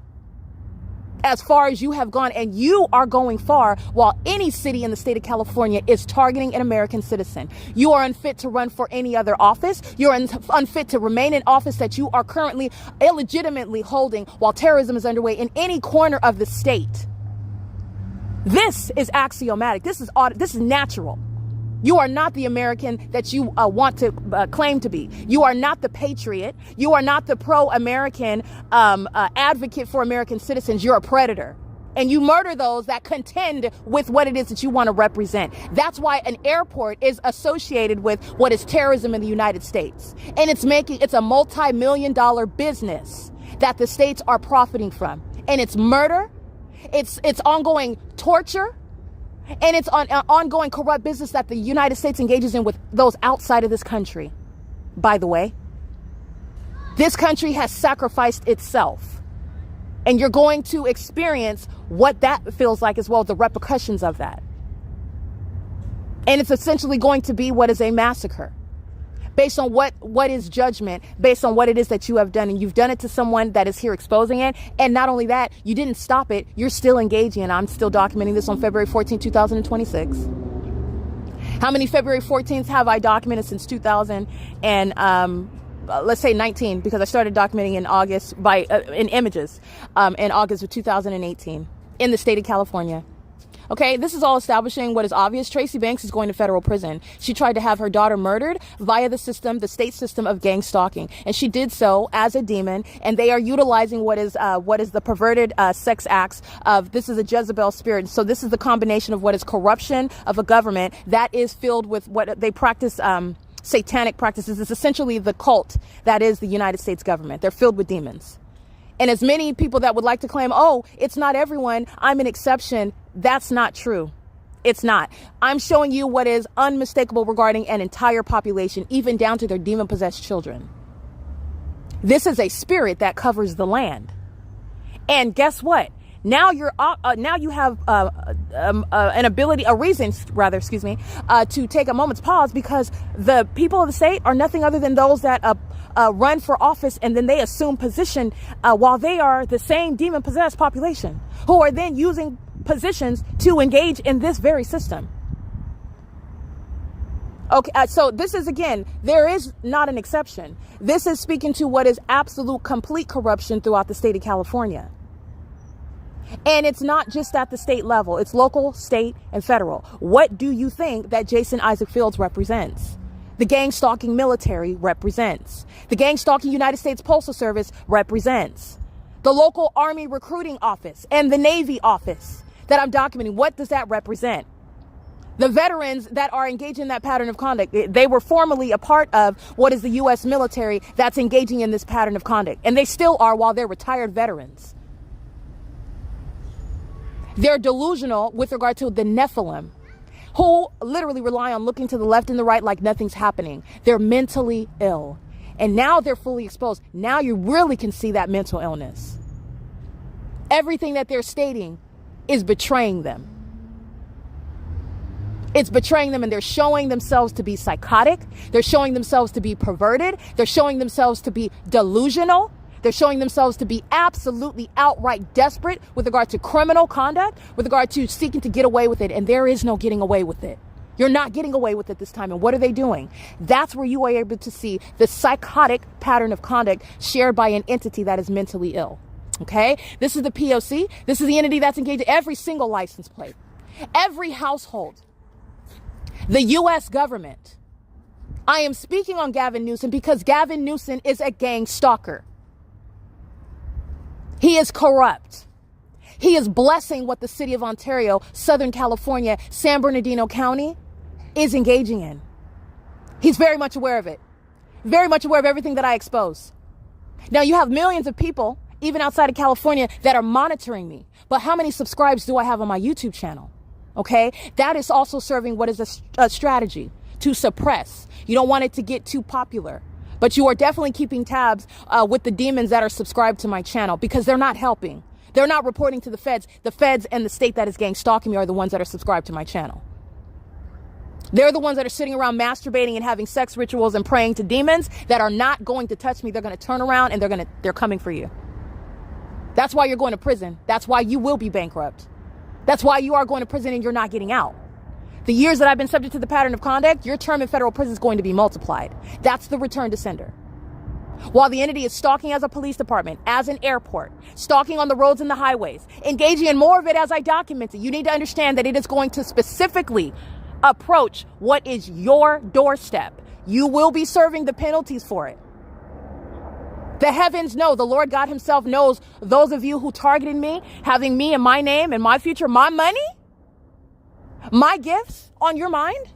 As far as you have gone, and you are going far, while any city in the state of California is targeting an American citizen. You are unfit to run for any other office. You're unfit to remain in office that you are currently illegitimately holding while terrorism is underway in any corner of the state. This is axiomatic. This is natural. You are not the American that you want to claim to be. You are not the patriot. You are not the pro-American advocate for American citizens. You're a predator. And you murder those that contend with what it is that you want to represent. That's why an airport is associated with what is terrorism in the United States. And it's a multi-million-dollar business that the states are profiting from. And it's murder, it's ongoing torture, and it's ongoing corrupt business that the United States engages in with those outside of this country. By the way, this country has sacrificed itself. And you're going to experience what that feels like as well, the repercussions of that. And it's essentially going to be what is a massacre. Based on what is judgment, based on what it is that you have done. And you've done it to someone that is here exposing it. And not only that, you didn't stop it. You're still engaging. And I'm still documenting this on February 14, 2026. How many February 14th have I documented since 2000 and let's say 19, because I started documenting in August in images in August of 2018 in the state of California. Okay, this is all establishing what is obvious. Tracy Banks is going to federal prison. She tried to have her daughter murdered via the state system of gang stalking. And she did so as a demon. And they are utilizing what is the perverted sex acts of, this is a Jezebel spirit. So this is the combination of what is corruption of a government that is filled with what they practice, satanic practices. It's essentially the cult that is the United States government. They're filled with demons. And as many people that would like to claim, oh, it's not everyone, I'm an exception, that's not true. It's not. I'm showing you what is unmistakable regarding an entire population, even down to their demon-possessed children. This is a spirit that covers the land. And guess what? Now you have a reason to take a moment's pause, because the people of the state are nothing other than those that run for office and then they assume position while they are the same demon-possessed population who are then using positions to engage in this very system. Okay, so this is, again, there is not an exception. This is speaking to what is absolute, complete corruption throughout the state of California. And it's not just at the state level. It's local, state, and federal. What do you think that Jason Isaac Fields represents? The gang stalking military represents. The gang stalking United States Postal Service represents. The local Army recruiting office and the Navy office that I'm documenting. What does that represent? The veterans that are engaged in that pattern of conduct, they were formerly a part of what is the U.S. military that's engaging in this pattern of conduct. And they still are while they're retired veterans. They're delusional with regard to the Nephilim, who literally rely on looking to the left and the right like nothing's happening. They're mentally ill. And now they're fully exposed. Now you really can see that mental illness. Everything that they're stating is betraying them. It's betraying them, and they're showing themselves to be psychotic. They're showing themselves to be perverted. They're showing themselves to be delusional. They're showing themselves to be absolutely outright desperate with regard to criminal conduct, with regard to seeking to get away with it. And there is no getting away with it. You're not getting away with it this time. And what are they doing? That's where you are able to see the psychotic pattern of conduct shared by an entity that is mentally ill. Okay? This is the P.O.C. This is the entity that's engaged in every single license plate, every household, the U.S. government. I am speaking on Gavin Newsom because Gavin Newsom is a gang stalker. He is corrupt. He is blessing what the city of Ontario, Southern California, San Bernardino County is engaging in. He's very much aware of it. Very much aware of everything that I expose. Now, you have millions of people, even outside of California, that are monitoring me. But how many subscribers do I have on my YouTube channel? Okay? That is also serving what is a strategy to suppress. You don't want it to get too popular. But you are definitely keeping tabs with the demons that are subscribed to my channel, because they're not helping. They're not reporting to the feds. The feds and the state that is gang stalking me are the ones that are subscribed to my channel. They're the ones that are sitting around masturbating and having sex rituals and praying to demons that are not going to touch me. They're going to turn around and they're coming for you. That's why you're going to prison. That's why you will be bankrupt. That's why you are going to prison and you're not getting out. The years that I've been subject to the pattern of conduct, your term in federal prison is going to be multiplied. That's the return to sender. While the entity is stalking as a police department, as an airport, stalking on the roads and the highways, engaging in more of it as I documented, you need to understand that it is going to specifically approach what is your doorstep, you will be serving the penalties for it. The heavens know, the Lord God himself knows those of you who targeted me, having me and my name and my future, my money, my gifts on your mind.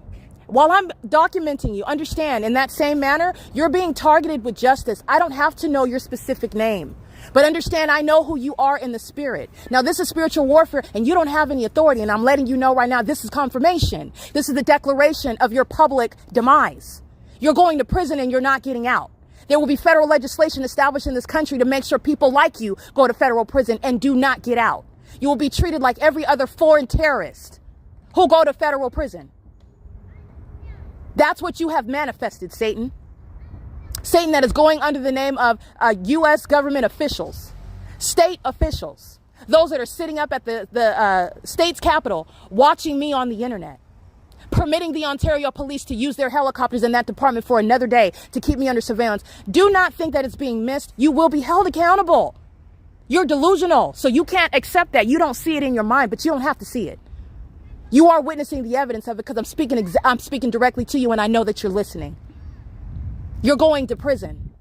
While I'm documenting you, understand, in that same manner, you're being targeted with justice. I don't have to know your specific name, but understand, I know who you are in the spirit. Now, this is spiritual warfare, and you don't have any authority, and I'm letting you know right now, this is confirmation. This is the declaration of your public demise. You're going to prison, and you're not getting out. There will be federal legislation established in this country to make sure people like you go to federal prison and do not get out. You will be treated like every other foreign terrorist who go to federal prison. That's what you have manifested, Satan. Satan that is going under the name of U.S. government officials, state officials, those that are sitting up at the state's capitol watching me on the internet, permitting the Ontario police to use their helicopters in that department for another day to keep me under surveillance. Do not think that it's being missed. You will be held accountable. You're delusional, so you can't accept that. You don't see it in your mind, but you don't have to see it. You are witnessing the evidence of it because I'm speaking directly to you, and I know that you're listening. You're going to prison,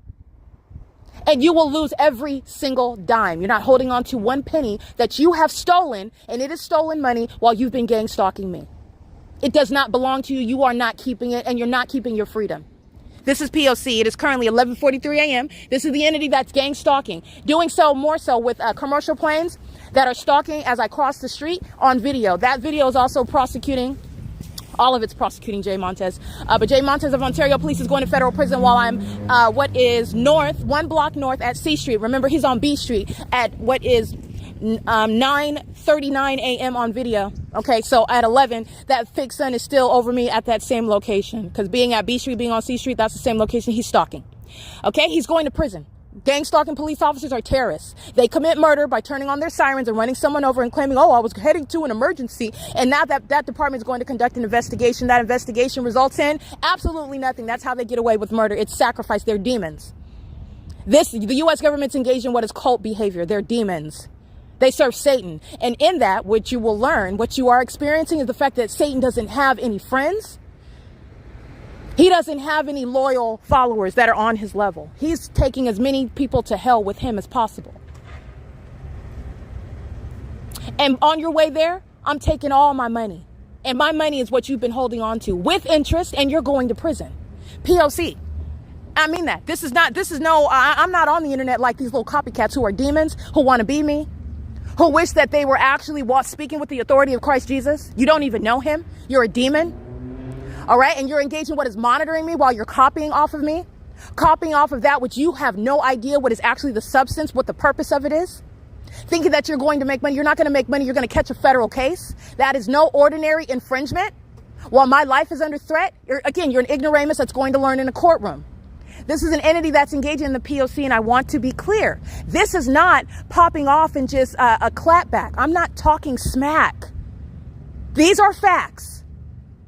and you will lose every single dime. You're not holding on to one penny that you have stolen, and it is stolen money while you've been gang stalking me. It does not belong to you. You are not keeping it, and you're not keeping your freedom. This is P.O.C. It is currently 11:43 a.m. This is the entity that's gang stalking, doing so more so with commercial planes that are stalking as I cross the street on video. That video is also prosecuting. All of it's prosecuting Jay Montez. But Jay Montez of Ontario Police is going to federal prison while I'm what is north, 1 block north at C Street. Remember, he's on B Street at what is 9:39 a.m. on video. Okay, so at 11, that fake sun is still over me at that same location. Because being at B Street, being on C Street, that's the same location he's stalking. Okay, he's going to prison. Gang stalking police officers are terrorists. They commit murder by turning on their sirens and running someone over and claiming, oh, I was heading to an emergency. And now that department is going to conduct an investigation. That investigation results in absolutely nothing. That's how they get away with murder. It's sacrifice. They're demons. The U.S. government's engaged in what is cult behavior. They're demons. They serve Satan. And in that, what you will learn, what you are experiencing is the fact that Satan doesn't have any friends. He doesn't have any loyal followers that are on his level. He's taking as many people to hell with him as possible. And on your way there, I'm taking all my money. And my money is what you've been holding on to with interest, and you're going to prison. P.O.C. I mean that. I'm not on the internet like these little copycats who are demons, who want to be me, who wish that they were actually speaking with the authority of Christ Jesus. You don't even know him. You're a demon. All right. And you're engaging what is monitoring me while you're copying off of me, copying off of that which you have no idea what is actually the substance, what the purpose of it is. Thinking that you're going to make money. You're not going to make money. You're going to catch a federal case. That is no ordinary infringement. While my life is under threat, you're an ignoramus that's going to learn in a courtroom. This is an entity that's engaging in the P.O.C. and I want to be clear. This is not popping off and just a clapback. I'm not talking smack. These are facts.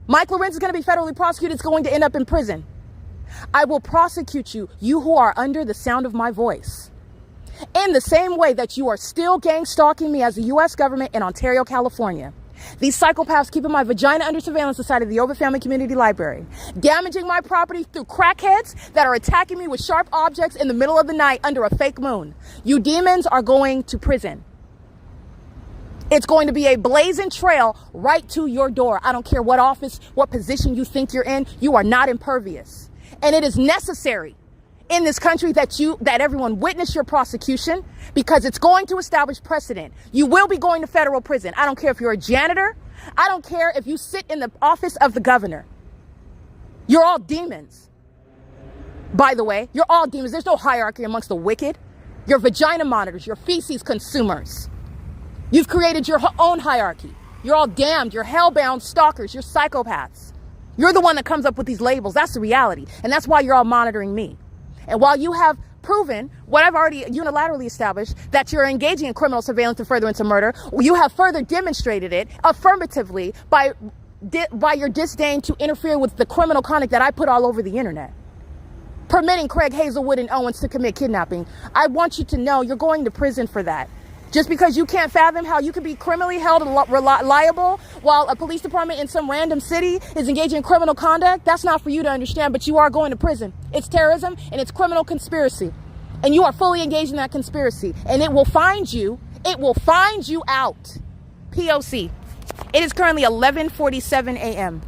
Mike LORENZ is going to be federally prosecuted. It's going to end up in prison. I will prosecute you, you who are under the sound of my voice, in the same way that you are still gang stalking me as the U.S. government in Ontario, California. These psychopaths keeping my vagina under surveillance inside of the OVITT Family Community Library, damaging my property through crackheads that are attacking me with sharp objects in the middle of the night under a fake moon. You demons are going to prison. It's going to be a blazing trail right to your door. I don't care what office, what position you think you're in. You are not impervious. And it is necessary in this country that everyone witness your prosecution, because it's going to establish precedent. You will be going to federal prison. I don't care if you're a janitor. I don't care if you sit in the office of the governor. You're all demons. By the way, you're all demons. There's no hierarchy amongst the wicked. You're vagina monitors. You're feces consumers. You've created your own hierarchy. You're all damned. You're hellbound stalkers. You're psychopaths. You're the one that comes up with these labels. That's the reality. And that's why you're all monitoring me. And while you have proven what I've already unilaterally established, that you're engaging in criminal surveillance and furtherance of murder, you have further demonstrated it affirmatively by your disdain to interfere with the criminal conduct that I put all over the internet. Permitting Craig Hazelwood and Owens to commit kidnapping. I want you to know you're going to prison for that. Just because you can't fathom how you could be criminally held liable while a police department in some random city is engaging in criminal conduct, that's not for you to understand, but you are going to prison. It's terrorism and it's criminal conspiracy. And you are fully engaged in that conspiracy. And it will find you out. P.O.C. It is currently 11:47 a.m.